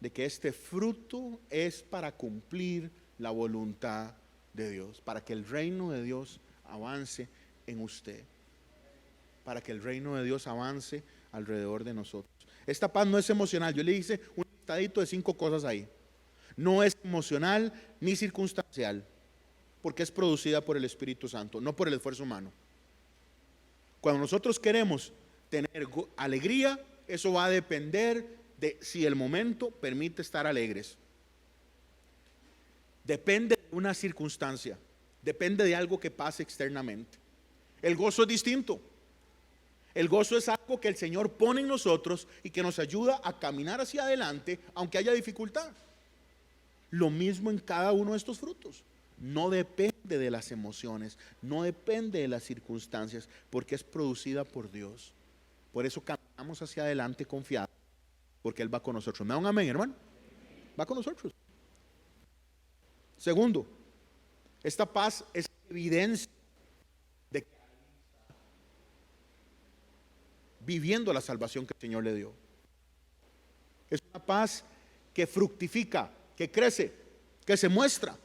Speaker 1: de que este fruto es para cumplir la voluntad de Dios, para que el reino de Dios avance en usted, para que el reino de Dios avance alrededor de nosotros. Esta paz no es emocional. Yo le hice un listadito de 5 cosas ahí. No es emocional ni circunstancial, porque es producida por el Espíritu Santo, no por el esfuerzo humano. Cuando nosotros queremos tener alegría, eso va a depender de si el momento permite estar alegres. Depende de una circunstancia, depende de algo que pase externamente. El gozo es distinto. El gozo es algo que el Señor pone en nosotros y que nos ayuda a caminar hacia adelante aunque haya dificultad. Lo mismo en cada uno de estos frutos. No depende de las emociones, no depende de las circunstancias, porque es producida por Dios. Por eso caminamos hacia adelante confiados, porque Él va con nosotros. ¿Me da un amén, hermano? Va con nosotros. Segundo, esta paz es evidencia de que viviendo la salvación que el Señor le dio. Es una paz que fructifica, que crece, que se muestra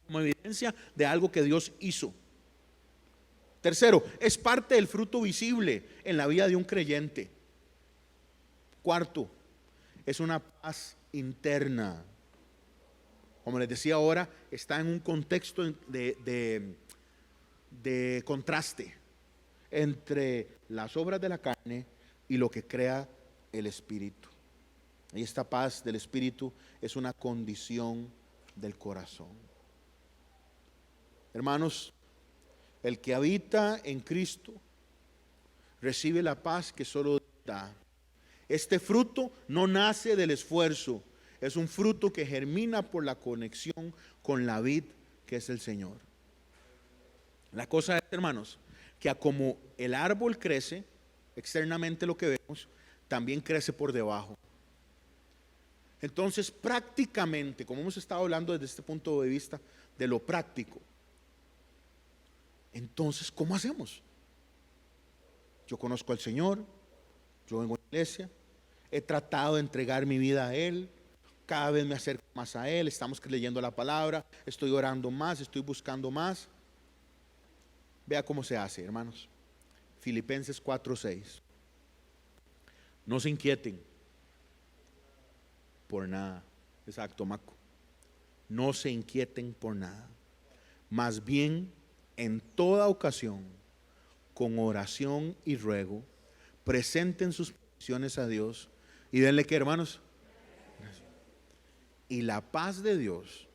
Speaker 1: como evidencia de algo que Dios hizo. Tercero, es parte del fruto visible en la vida de un creyente. Cuarto, es una paz interna. Como les decía ahora, está en un contexto de contraste entre las obras de la carne y lo que crea el Espíritu. Y esta paz del Espíritu es una condición del corazón. Hermanos, el que habita en Cristo recibe la paz que solo da. Este fruto no nace del esfuerzo, es un fruto que germina por la conexión con la vid que es el Señor. La cosa es, hermanos, que como el árbol crece, externamente lo que vemos, también crece por debajo. Entonces, prácticamente, como hemos estado hablando desde este punto de vista de lo práctico, entonces, ¿cómo hacemos? Yo conozco al Señor, yo vengo a la iglesia, he tratado de entregar mi vida a Él, cada vez me acerco más a Él, estamos leyendo la palabra, estoy orando más, estoy buscando más. Vea cómo se hace, hermanos. Filipenses 4:6. No se inquieten por nada. Exacto, Maco. No se inquieten por nada. Más bien, en toda ocasión, con oración y ruego, presenten sus peticiones a Dios y denle que, hermanos, Y la paz de Dios,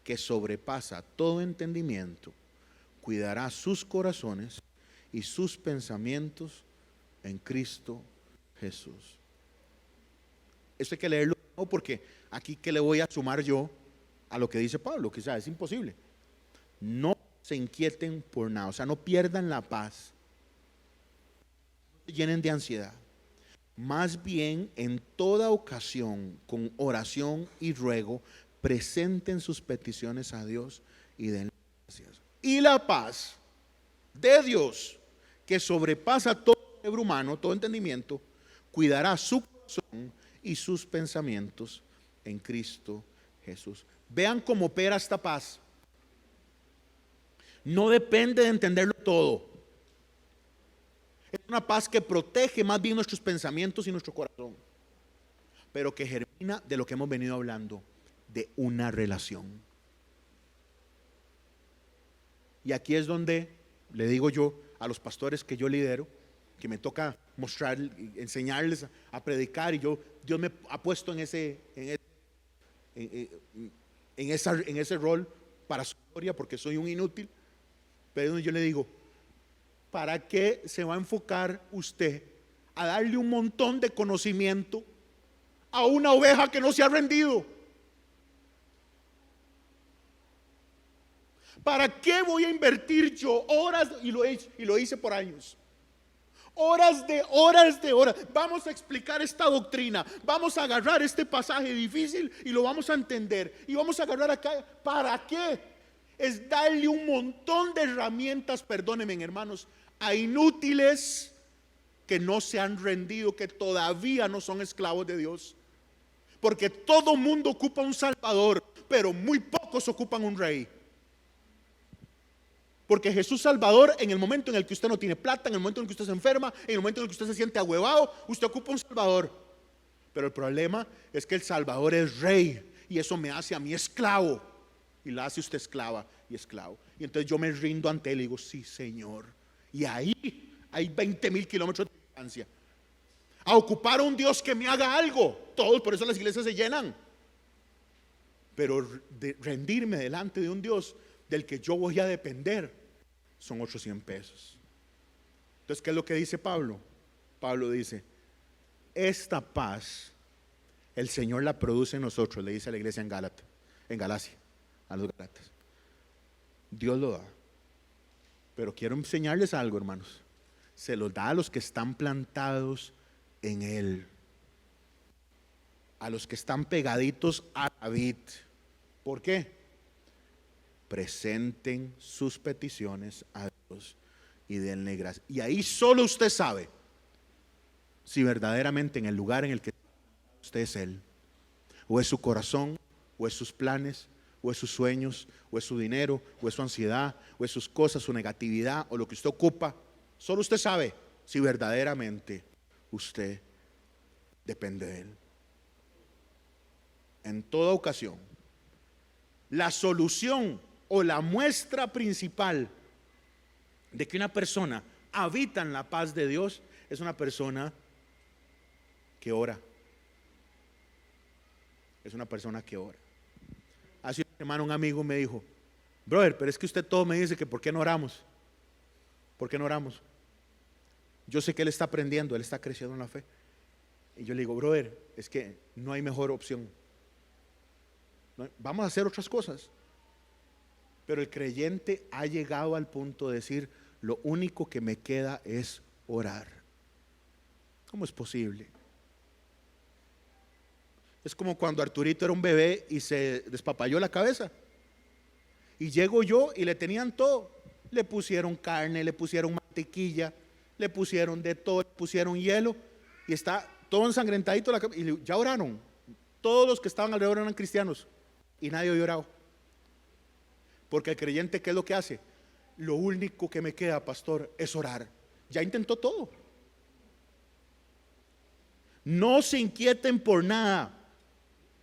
Speaker 1: que sobrepasa todo entendimiento, cuidará sus corazones y sus pensamientos en Cristo Jesús. Esto hay que leerlo, no, porque aquí que le voy a sumar yo a lo que dice Pablo, que es imposible. No se inquieten por nada, o sea, no pierdan la paz, no se llenen de ansiedad. Más bien, en toda ocasión, con oración y ruego, presenten sus peticiones a Dios y den gracias. Y la paz de Dios, que sobrepasa todo cerebro humano, todo entendimiento, cuidará su corazón y sus pensamientos en Cristo Jesús. Vean cómo opera esta paz. No depende de entenderlo todo. Es una paz que protege más bien nuestros pensamientos y nuestro corazón, pero que germina de lo que hemos venido hablando, de una relación. Y aquí es donde le digo yo a los pastores que yo lidero, que me toca mostrar, enseñarles a predicar, y Dios me ha puesto en ese rol para su gloria, porque soy un inútil. Pero yo le digo, ¿para qué se va a enfocar usted a darle un montón de conocimiento a una oveja que no se ha rendido? ¿Para qué voy a invertir yo horas? Y lo hice por años. Horas de horas. Vamos a explicar esta doctrina. Vamos a agarrar este pasaje difícil y lo vamos a entender. Y vamos a agarrar acá. ¿Para qué? Es darle un montón de herramientas, perdónenme, hermanos, a inútiles que no se han rendido, que todavía no son esclavos de Dios. Porque todo mundo ocupa un salvador, pero muy pocos ocupan un rey. Porque Jesús Salvador, en el momento en el que usted no tiene plata, en el momento en el que usted se enferma, en el momento en el que usted se siente ahuevado, usted ocupa un Salvador. Pero el problema es que el Salvador es rey, y eso me hace a mí esclavo, y la hace usted esclava y esclavo. Y entonces yo me rindo ante él y digo, sí, Señor. Y ahí hay 20,000 kilómetros de distancia a ocupar a un Dios que me haga algo. Todos, por eso las iglesias se llenan. Pero de rendirme delante de un Dios del que yo voy a depender, son otros 100 pesos. Entonces, ¿qué es lo que dice Pablo? Pablo dice, esta paz el Señor la produce en nosotros, le dice a la iglesia en Galacia, a los Gálatas. Dios lo da. Pero quiero enseñarles algo, hermanos. Se los da a los que están plantados en Él, a los que están pegaditos a la vid. ¿Por qué? Presenten sus peticiones a Dios y denle gracias. Y ahí solo usted sabe si verdaderamente en el lugar en el que usted es Él, o es su corazón, o es sus planes, o es sus sueños, o es su dinero, o es su ansiedad, o es sus cosas, su negatividad, o lo que usted ocupa. Solo usted sabe si verdaderamente usted depende de Él. En toda ocasión, la solución o la muestra principal de que una persona habita en la paz de Dios es una persona que ora. Es una persona que ora. Hace una semana un amigo me dijo, brother, pero es que usted todo me dice que ¿por qué no oramos? ¿Por qué no oramos? Yo sé que él está aprendiendo, él está creciendo en la fe. Y yo le digo, brother, es que no hay mejor opción. Vamos a hacer otras cosas. Pero el creyente ha llegado al punto de decir, lo único que me queda es orar. ¿Cómo es posible? Es como cuando Arturito era un bebé y se despapalló la cabeza. Y llego yo y le tenían todo. Le pusieron carne, le pusieron mantequilla, le pusieron de todo, le pusieron hielo. Y está todo ensangrentadito la cabeza. Y ya oraron. Todos los que estaban alrededor eran cristianos. Y nadie había orado. Porque el creyente, ¿qué es lo que hace? Lo único que me queda, pastor, es orar. Ya intentó todo. No se inquieten por nada.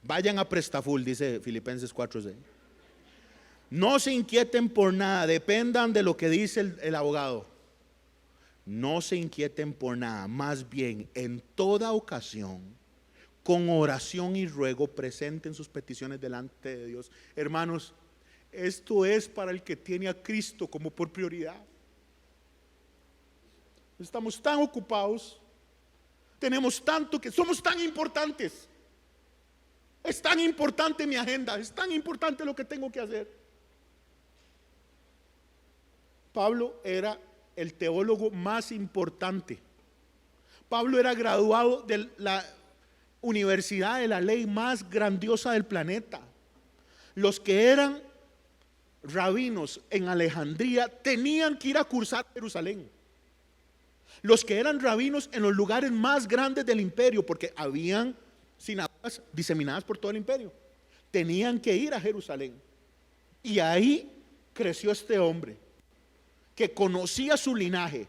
Speaker 1: Vayan a Prestaful, dice Filipenses 4:6. No se inquieten por nada. Dependan de lo que dice el abogado. No se inquieten por nada. Más bien, en toda ocasión, con oración y ruego presenten sus peticiones delante de Dios. Hermanos, esto es para el que tiene a Cristo como por prioridad. Estamos tan ocupados, tenemos tanto, que somos tan importantes. Es tan importante mi agenda, es tan importante lo que tengo que hacer. Pablo era el teólogo más importante. Pablo era graduado de la universidad de la ley más grandiosa del planeta. Los que eran rabinos en Alejandría tenían que ir a cursar a Jerusalén. Los que eran rabinos en los lugares más grandes del imperio, porque habían sinagogas diseminadas por todo el imperio, tenían que ir a Jerusalén. Y ahí creció este hombre que conocía su linaje,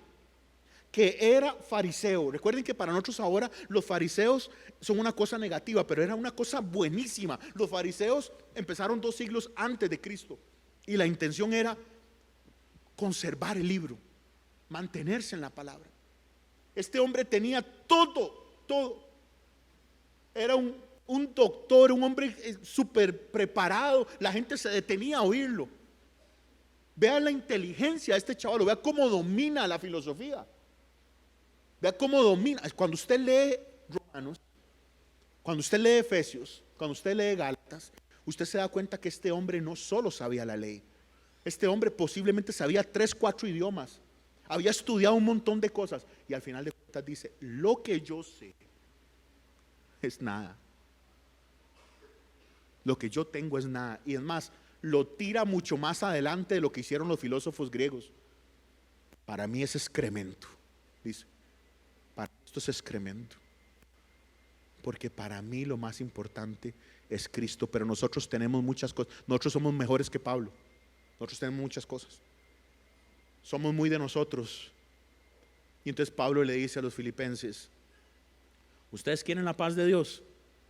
Speaker 1: que era fariseo. Recuerden que para nosotros ahora los fariseos son una cosa negativa, pero era una cosa buenísima. Los fariseos empezaron 2 siglos antes de Cristo y la intención era conservar el libro, mantenerse en la palabra. Este hombre tenía todo. Era un doctor, un hombre súper preparado. La gente se detenía a oírlo. Vea la inteligencia de este chaval, vea cómo domina la filosofía. Vea cómo domina. Cuando usted lee Romanos, cuando usted lee Efesios, cuando usted lee Gálatas, usted se da cuenta que este hombre no solo sabía la ley. Este hombre posiblemente sabía 3, 4 idiomas. Había estudiado un montón de cosas. Y al final de cuentas dice: lo que yo sé es nada. Lo que yo tengo es nada. Y es más, lo tira mucho más adelante de lo que hicieron los filósofos griegos. Para mí es excremento, dice. Para esto es excremento. Porque para mí lo más importante es Cristo. Pero nosotros tenemos muchas cosas. Nosotros somos mejores que Pablo. Nosotros tenemos muchas cosas. Somos muy de nosotros. Y entonces Pablo le dice a los filipenses: ustedes quieren la paz de Dios,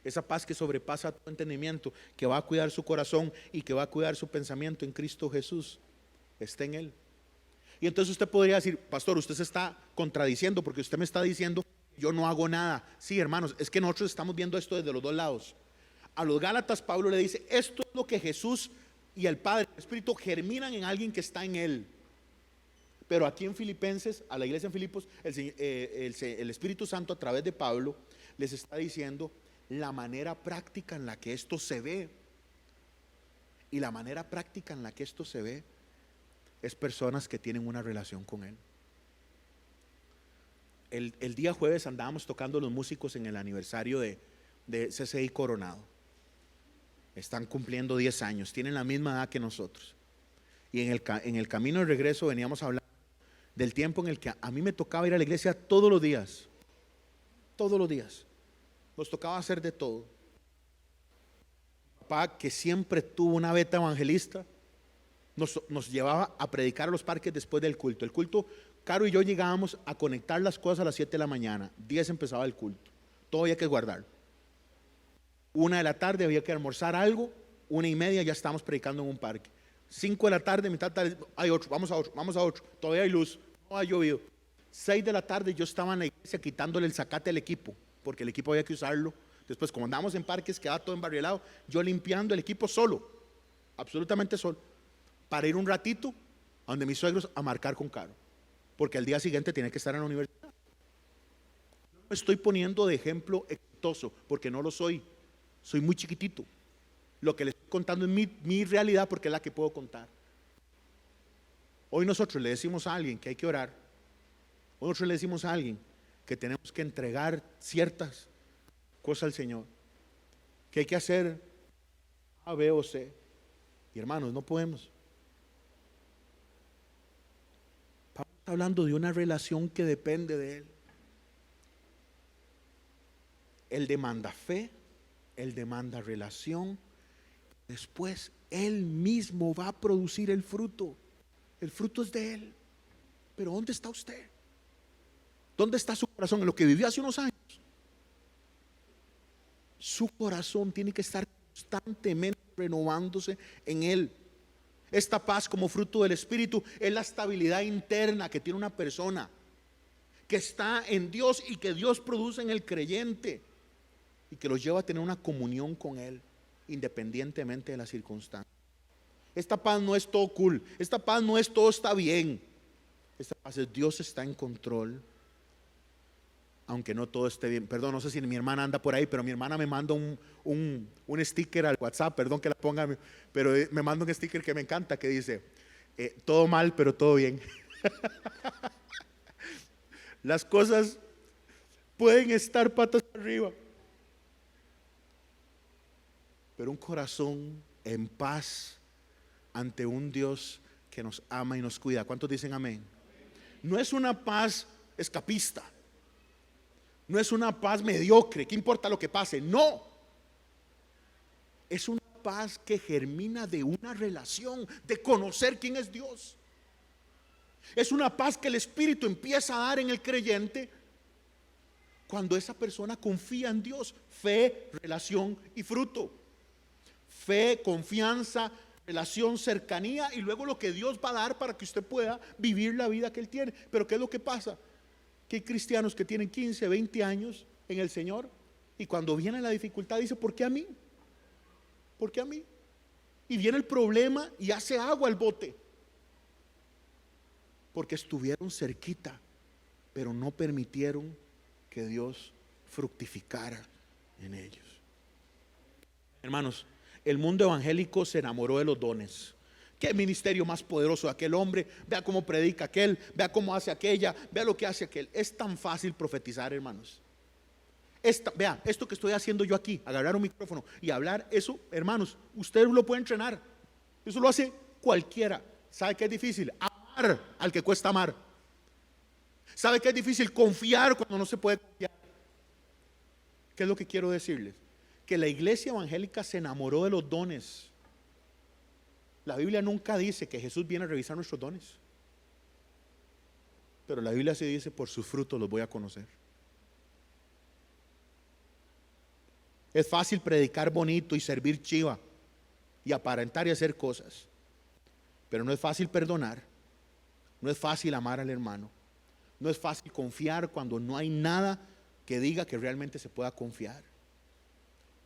Speaker 1: esa paz que sobrepasa todo entendimiento, que va a cuidar su corazón y que va a cuidar su pensamiento en Cristo Jesús. Está en Él. Y entonces usted podría decir: pastor, usted se está contradiciendo, porque usted me está diciendo yo no hago nada. Sí, hermanos, es que nosotros estamos viendo esto desde los 2 lados. A los Gálatas Pablo le dice: esto es lo que Jesús y el Padre, el Espíritu germinan en alguien que está en Él. Pero aquí en Filipenses, a la iglesia en Filipos, el Espíritu Santo a través de Pablo les está diciendo la manera práctica en la que esto se ve. Y la manera práctica en la que esto se ve es personas que tienen una relación con Él. El día jueves andábamos tocando los músicos en el aniversario de CCI Coronado. Están cumpliendo 10 años, tienen la misma edad que nosotros. Y en el camino de regreso veníamos hablando del tiempo en el que a mí me tocaba ir a la iglesia todos los días. Todos los días. Nos tocaba hacer de todo. Papá, que siempre tuvo una beta evangelista, nos llevaba a predicar a los parques después del culto. El culto, Caro y yo llegábamos a conectar las cosas a las 7 de la mañana. 10 empezaba el culto. Todo había que guardarlo. 1 de la tarde había que almorzar algo. 1:30 ya estábamos predicando en un parque. 5 de la tarde, mitad de tarde, hay otro, vamos a otro, todavía hay luz, no ha llovido. 6 de la tarde yo estaba en la iglesia quitándole el zacate al equipo, porque el equipo había que usarlo. Después, como andábamos en parques, quedaba todo embarrielado, yo limpiando el equipo solo, absolutamente solo, para ir un ratito a donde mis suegros a marcar con Caro, porque al día siguiente tenía que estar en la universidad. No me estoy poniendo de ejemplo exitoso, porque no lo soy, soy muy chiquitito. Lo que les estoy contando es mi realidad, porque es la que puedo contar. Hoy nosotros le decimos a alguien que hay que orar. Hoy nosotros le decimos a alguien que tenemos que entregar ciertas cosas al Señor, que hay que hacer A, B o C. Y hermanos, no podemos. Pablo está hablando de una relación que depende de Él. Él demanda fe, Él demanda relación. Después Él mismo va a producir el fruto. El fruto es de Él. Pero ¿dónde está usted? ¿Dónde está su corazón? En lo que vivió hace unos años. Su corazón tiene que estar constantemente renovándose en Él. Esta paz como fruto del Espíritu es la estabilidad interna que tiene una persona que está en Dios y que Dios produce en el creyente. y que los lleva a tener una comunión con Él, independientemente de las circunstancias. Esta paz no es todo cool, esta paz no es todo está bien. Esta paz es Dios está en control, aunque no todo esté bien. Perdón, no sé si mi hermana anda por ahí, pero mi hermana me manda un sticker al WhatsApp, perdón que la ponga, pero me manda un sticker que me encanta, que dice, todo mal, pero todo bien. Las cosas pueden estar patas arriba, pero un corazón en paz ante un Dios que nos ama y nos cuida. ¿Cuántos dicen amén? No es una paz escapista, no es una paz mediocre, ¿qué importa lo que pase? No, es una paz que germina de una relación, de conocer quién es Dios. Es una paz que el Espíritu empieza a dar en el creyente cuando esa persona confía en Dios. Fe, relación y fruto. Fe, confianza, relación, cercanía, y luego lo que Dios va a dar para que usted pueda vivir la vida que Él tiene. Pero ¿qué es lo que pasa? Que hay cristianos que tienen 15, 20 años en el Señor, y cuando viene la dificultad dice, ¿por qué a mí? ¿Por qué a mí? Y viene el problema y hace agua al bote, porque estuvieron cerquita, pero no permitieron que Dios fructificara en ellos. Hermanos, el mundo evangélico se enamoró de los dones. Qué ministerio más poderoso aquel hombre, vea cómo predica aquel, vea cómo hace aquella, vea lo que hace aquel. Es tan fácil profetizar, hermanos. Vea, esto que estoy haciendo yo aquí, agarrar un micrófono y hablar, eso, hermanos, usted lo puede entrenar. Eso lo hace cualquiera. ¿Sabe qué es difícil? Amar al que cuesta amar. ¿Sabe qué es difícil? Confiar cuando no se puede confiar. ¿Qué es lo que quiero decirles? Que la iglesia evangélica se enamoró de los dones. La Biblia nunca dice que Jesús viene a revisar nuestros dones, pero la Biblia sí dice, por sus frutos los voy a conocer. Es fácil predicar bonito y servir chiva y aparentar y hacer cosas, pero no es fácil perdonar, no es fácil amar al hermano, no es fácil confiar cuando no hay nada que diga que realmente se pueda confiar.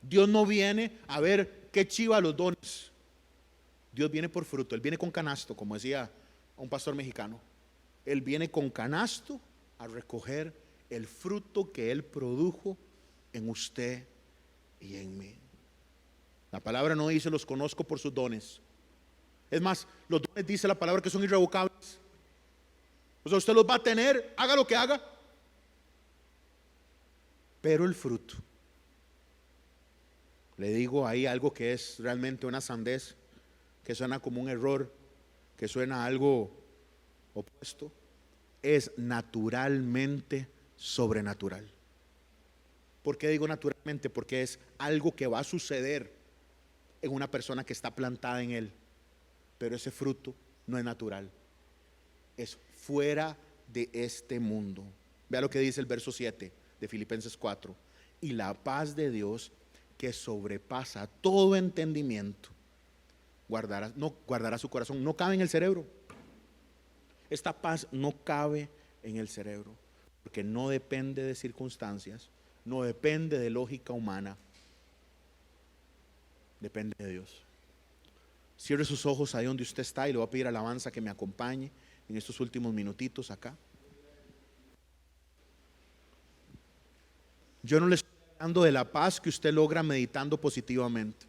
Speaker 1: Dios no viene a ver qué chiva los dones. Dios viene por fruto, Él viene con canasto, como decía un pastor mexicano. Él viene con canasto a recoger el fruto que Él produjo en usted y en mí. La palabra no dice los conozco por sus dones. Es más, los dones dice la palabra que son irrevocables. O sea, usted los va a tener, haga lo que haga, pero el fruto. Le digo ahí algo que es realmente una sandez, que suena como un error, que suena algo opuesto. Es naturalmente sobrenatural. ¿Por qué digo naturalmente? Porque es algo que va a suceder en una persona que está plantada en Él, pero ese fruto no es natural, es fuera de este mundo. Vea lo que dice el verso 7 de Filipenses 4. Y la paz de Dios, que sobrepasa todo entendimiento, guardará su corazón. No cabe en el cerebro. Esta paz no cabe en el cerebro, porque no depende de circunstancias, no depende de lógica humana, depende de Dios. Cierre sus ojos ahí donde usted está y le voy a pedir alabanza que me acompañe en estos últimos minutitos acá. Yo no le estoy hablando de la paz que usted logra meditando positivamente.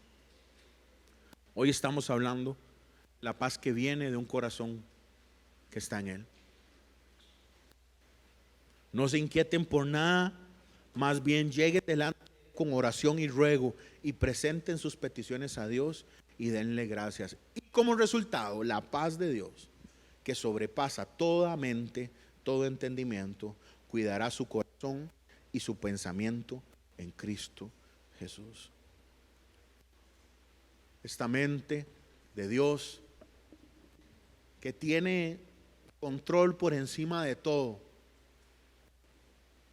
Speaker 1: Hoy estamos hablando de la paz que viene de un corazón que está en Él. No se inquieten por nada, más bien lleguen delante con oración y ruego y presenten sus peticiones a Dios y denle gracias. Y como resultado, la paz de Dios, que sobrepasa toda mente, todo entendimiento, cuidará su corazón y su pensamiento en Cristo Jesús. Esta mente de Dios que tiene control por encima de todo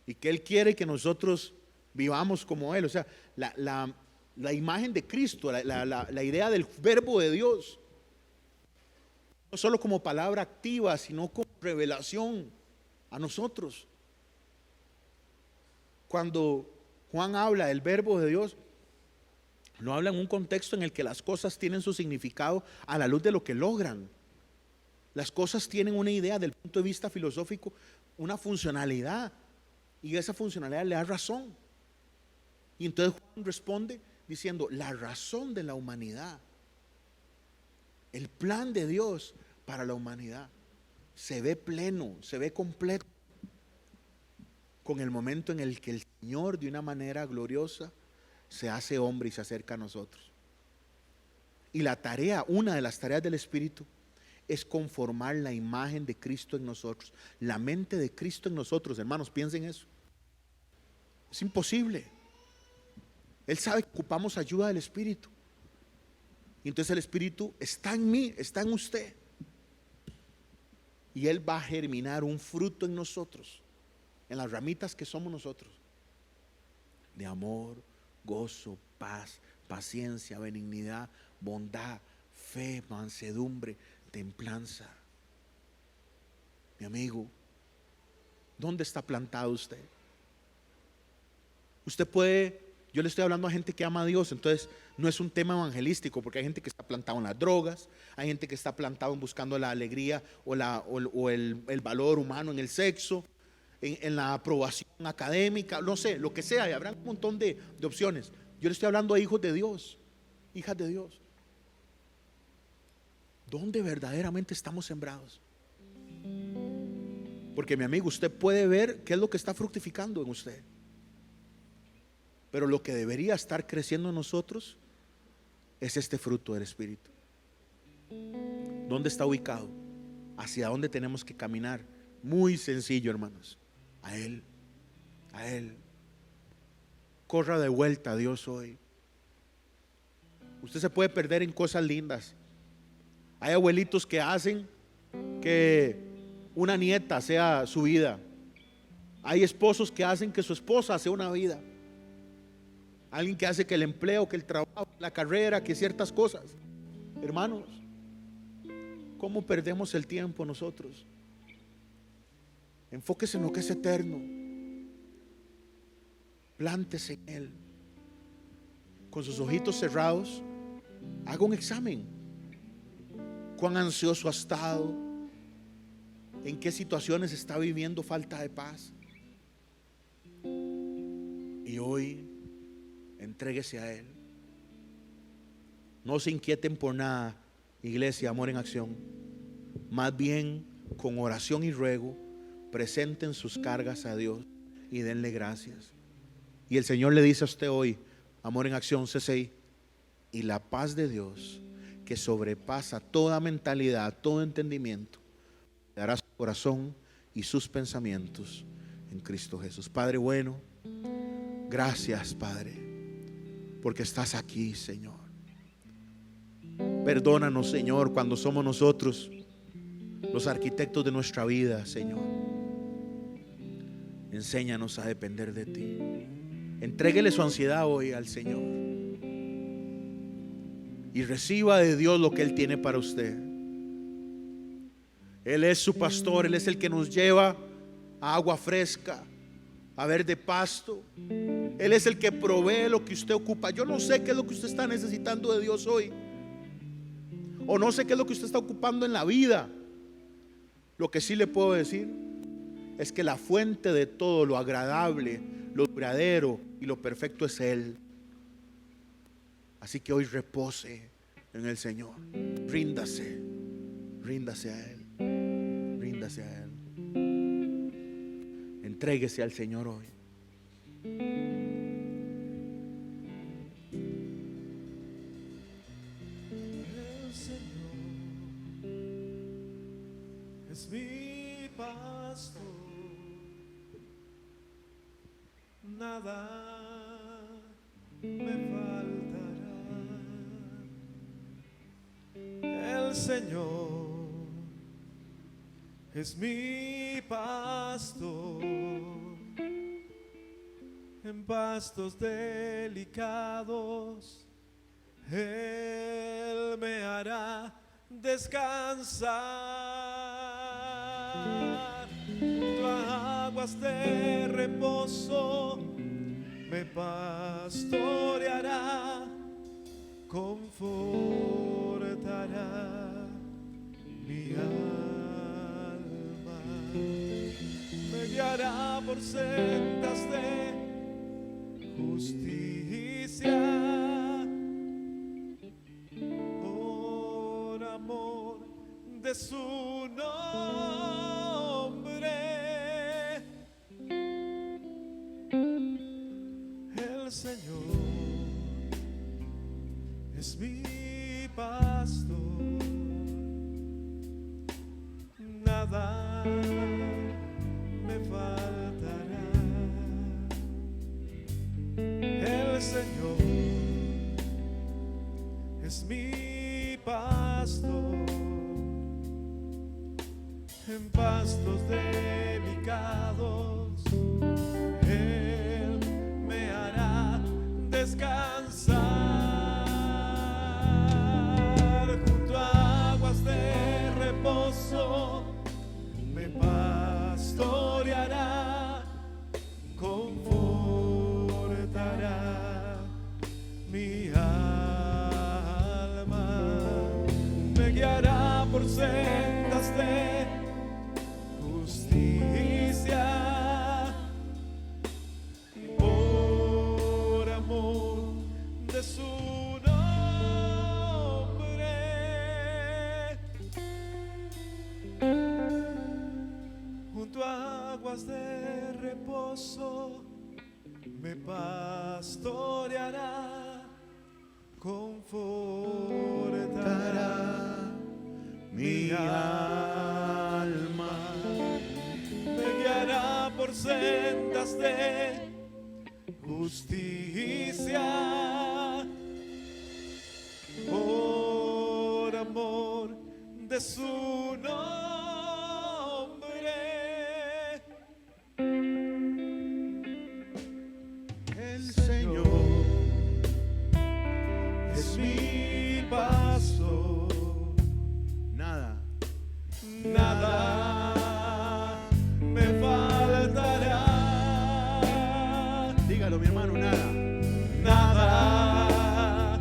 Speaker 1: y que Él quiere que nosotros vivamos como Él. O sea, la imagen de Cristo, la idea del verbo de Dios, no solo como palabra activa, sino como revelación a nosotros. Cuando Juan habla del verbo de Dios, no habla en un contexto en el que las cosas tienen su significado a la luz de lo que logran. Las cosas tienen una idea del punto de vista filosófico, una funcionalidad, y esa funcionalidad le da razón. Y entonces Juan responde diciendo: la razón de la humanidad, el plan de Dios para la humanidad, se ve pleno, se ve completo con el momento en el que el Señor, de una manera gloriosa, se hace hombre y se acerca a nosotros. Y la tarea, una de las tareas del Espíritu, es conformar la imagen de Cristo en nosotros, la mente de Cristo en nosotros. Hermanos, piensen eso. Es imposible. Él sabe que ocupamos ayuda del Espíritu. Y entonces el Espíritu está en mí, está en usted. Y Él va a germinar un fruto en nosotros, en las ramitas que somos nosotros, de amor, gozo, paz, paciencia, benignidad, bondad, fe, mansedumbre, templanza. Mi amigo, ¿dónde está plantado usted? Usted puede, yo le estoy hablando a gente que ama a Dios, entonces no es un tema evangelístico, porque hay gente que está plantado en las drogas, hay gente que está plantado en buscando la alegría o el valor humano en el sexo, en la aprobación académica, no sé, lo que sea, y habrá un montón de opciones. Yo le estoy hablando a hijos de Dios, hijas de Dios. ¿Dónde verdaderamente estamos sembrados? Porque mi amigo, usted puede ver qué es lo que está fructificando en usted, pero lo que debería estar creciendo en nosotros es este fruto del Espíritu. ¿Dónde está ubicado? ¿Hacia dónde tenemos que caminar? Muy sencillo, hermanos. A Él, a Él. Corra de vuelta a Dios hoy. Usted se puede perder en cosas lindas. Hay abuelitos que hacen que una nieta sea su vida. Hay esposos que hacen que su esposa sea una vida. Alguien que hace que el empleo, que el trabajo, la carrera, que ciertas cosas. Hermanos, ¿cómo perdemos el tiempo nosotros? Enfóquese en lo que es eterno. Plántese en Él. Con sus ojitos cerrados, haga un examen. ¿Cuán ansioso ha estado? ¿En qué situaciones está viviendo falta de paz? Y hoy, entréguese a Él. No se inquieten por nada, iglesia, Amor en Acción. Más bien, con oración y ruego, presenten sus cargas a Dios y denle gracias. Y el Señor le dice a usted hoy, Amor en Acción CCI, y la paz de Dios, que sobrepasa toda mentalidad, todo entendimiento, dará su corazón y sus pensamientos en Cristo Jesús. Padre bueno, gracias, Padre, porque estás aquí, Señor. Perdónanos, Señor, cuando somos nosotros los arquitectos de nuestra vida, Señor. Enséñanos a depender de ti. Entréguele su ansiedad hoy al Señor y reciba de Dios lo que Él tiene para usted. Él es su pastor, Él es el que nos lleva a agua fresca, a verde pasto. Él es el que provee lo que usted ocupa. Yo no sé qué es lo que usted está necesitando de Dios hoy, o no sé qué es lo que usted está ocupando en la vida. Lo que sí le puedo decir es que la fuente de todo lo agradable, lo duradero y lo perfecto es Él. Así que hoy repose en el Señor. Ríndase, ríndase a Él, ríndase a Él. Entréguese al Señor hoy.
Speaker 2: El Señor es mi pastor, nada me faltará. El Señor es mi pastor, en pastos delicados Él me hará descansar. Junto a aguas de reposo me pastoreará, confortará mi alma, me guiará por sendas de justicia, por amor de su nombre. El Señor es mi pastor, nada me faltará. El Señor es mi pastor, en pastos delicados Él me hará descansar, junto a aguas de reposo me pastoreará, confortará mi alma, me guiará por sendas de justicia, por amor de su nombre. Junto a aguas de reposo me pastoreará, confortará mi alma, me guiará por sendas de justicia, por amor de su nombre.
Speaker 1: El Señor
Speaker 2: Es mi pastor,
Speaker 1: nada,
Speaker 2: nada me faltará.
Speaker 1: dígalo mi hermano, nada.
Speaker 2: Nada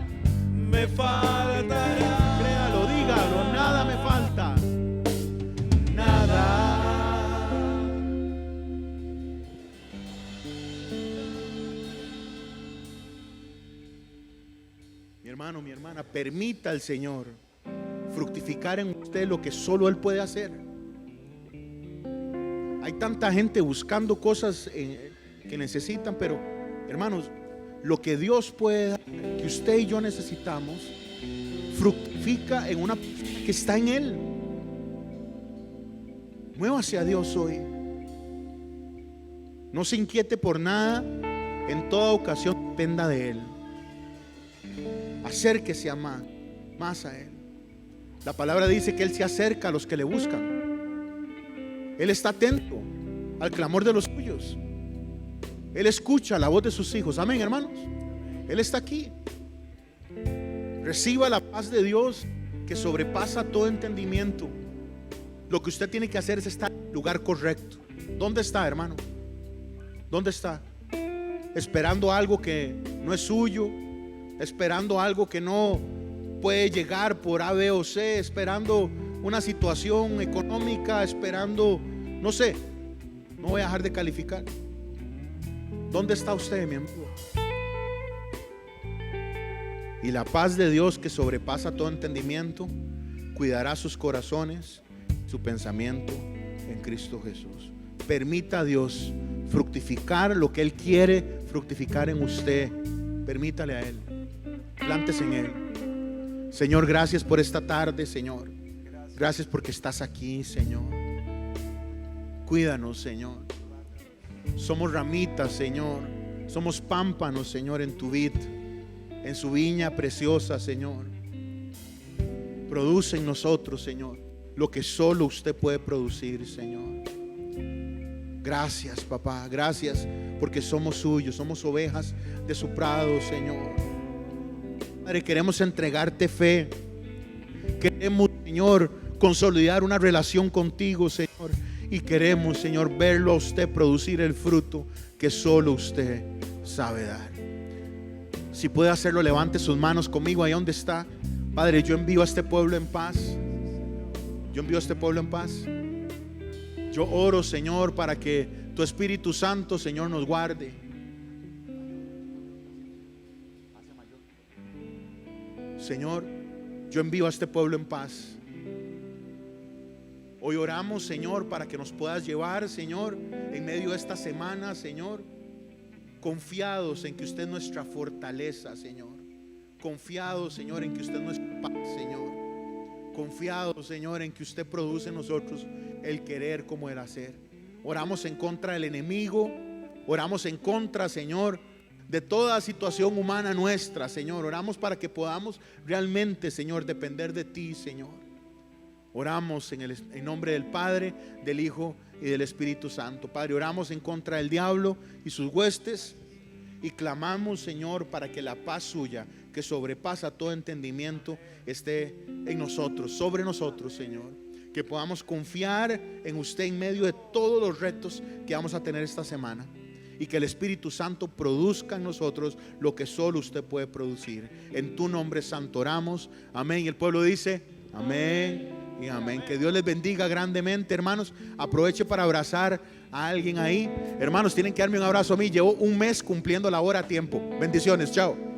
Speaker 2: me faltará.
Speaker 1: Créalo, dígalo, nada me falta.
Speaker 2: Nada.
Speaker 1: Mi hermano, mi hermana, permita al Señor fructificar en usted lo que solo Él puede hacer. Hay tanta gente buscando cosas que necesitan, pero hermanos, lo que Dios puede dar, que usted y yo necesitamos, fructifica en una persona que está en Él. Muévase a Dios hoy. No se inquiete por nada, en toda ocasión dependa de Él. Acérquese a más a Él. La palabra dice que Él se acerca a los que le buscan. Él está atento al clamor de los suyos. Él escucha la voz de sus hijos. Amén, hermanos. Él está aquí. Reciba la paz de Dios que sobrepasa todo entendimiento. Lo que usted tiene que hacer es estar en el lugar correcto. ¿Dónde está, hermano? ¿Dónde está? Esperando algo que no es suyo, esperando algo que no puede llegar por A, B o C, esperando una situación económica, esperando, no sé, no voy a dejar de calificar. ¿Dónde está usted, mi amigo? Y la paz de Dios que sobrepasa todo entendimiento cuidará sus corazones, su pensamiento en Cristo Jesús. Permita a Dios fructificar lo que Él quiere fructificar en usted. Permítale a Él. Plántese en Él. Señor, gracias por esta tarde, Señor. Gracias porque estás aquí, Señor. Cuídanos, Señor. Somos ramitas, Señor. Somos pámpanos, Señor, en tu vid, en su viña preciosa, Señor. Produce en nosotros, Señor, lo que solo usted puede producir, Señor. Gracias, papá. Gracias porque somos suyos. Somos ovejas de su prado, Señor. Padre, queremos entregarte fe. Queremos, Señor, consolidar una relación contigo, Señor. Y queremos, Señor, verlo a usted producir el fruto que solo usted sabe dar. Si puede hacerlo, levante sus manos conmigo ahí donde está. Padre, yo envío a este pueblo en paz. Yo envío a este pueblo en paz. Yo oro, Señor, para que tu Espíritu Santo, Señor, nos guarde. Señor, yo envío a este pueblo en paz. Hoy oramos, Señor, para que nos puedas llevar, Señor, en medio de esta semana, Señor, confiados en que usted es nuestra fortaleza, Señor. Confiados, Señor, en que usted es nuestra paz, Señor. Confiados, Señor, en que usted produce en nosotros el querer como el hacer. Oramos en contra del enemigo. Oramos en contra, Señor, de toda situación humana nuestra, Señor. Oramos para que podamos realmente, Señor, depender de ti, Señor. Oramos en nombre del Padre, del Hijo y del Espíritu Santo. Padre, oramos en contra del diablo y sus huestes y clamamos, Señor, para que la paz suya, que sobrepasa todo entendimiento, esté en nosotros, sobre nosotros, Señor. Que podamos confiar en usted en medio de todos los retos que vamos a tener esta semana. Y que el Espíritu Santo produzca en nosotros lo que solo usted puede producir. En tu nombre santo oramos. Amén. Y el pueblo dice amén y amén. Que Dios les bendiga grandemente, hermanos. Aproveche para abrazar a alguien ahí. Hermanos, tienen que darme un abrazo a mí. Llevo un mes cumpliendo la hora a tiempo. Bendiciones, chao.